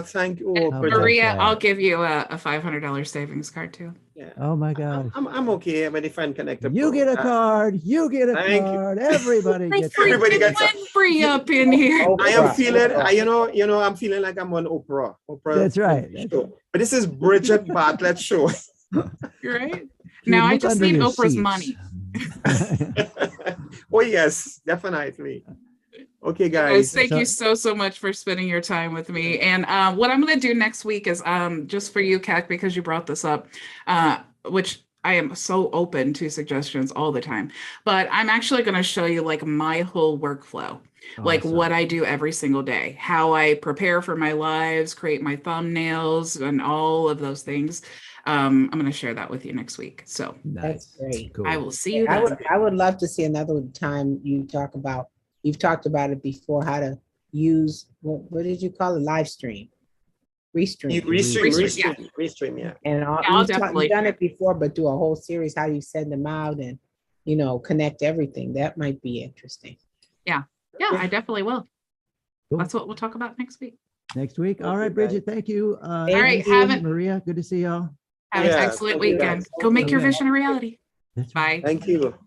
Thank you. Maria, I'll give you a $500 savings card too. Yeah. Oh my God. I'm okay with the Friend Connector You Pro. get a card. You get a card. Everybody gets free up in here. I am feeling, I'm feeling like I'm on Oprah. That's right. Show. But this is Bridget Bartlett show. You're right. Now I just need Oprah's money. Oh yes, definitely. Okay, guys. Thank you so much for spending your time with me. And what I'm going to do next week is just for you, Keck, because you brought this up, which I am so open to suggestions all the time. But I'm actually going to show you like my whole workflow, like what I do every single day, how I prepare for my lives, create my thumbnails, and all of those things. I'm going to share that with you next week. So that's great. Cool. I will see you then. I would love to see another time you've talked about it before, how to use, what did you call it? Live stream. Restream, yeah. And you've done it before, but do a whole series, how you send them out and, connect everything. That might be interesting. Yeah, I definitely will. Cool. That's what we'll talk about next week. All right, Bridget, thank you. All right, Maria, good to see y'all. Have an excellent weekend. Go make your vision a reality. That's right. Bye. Thank you.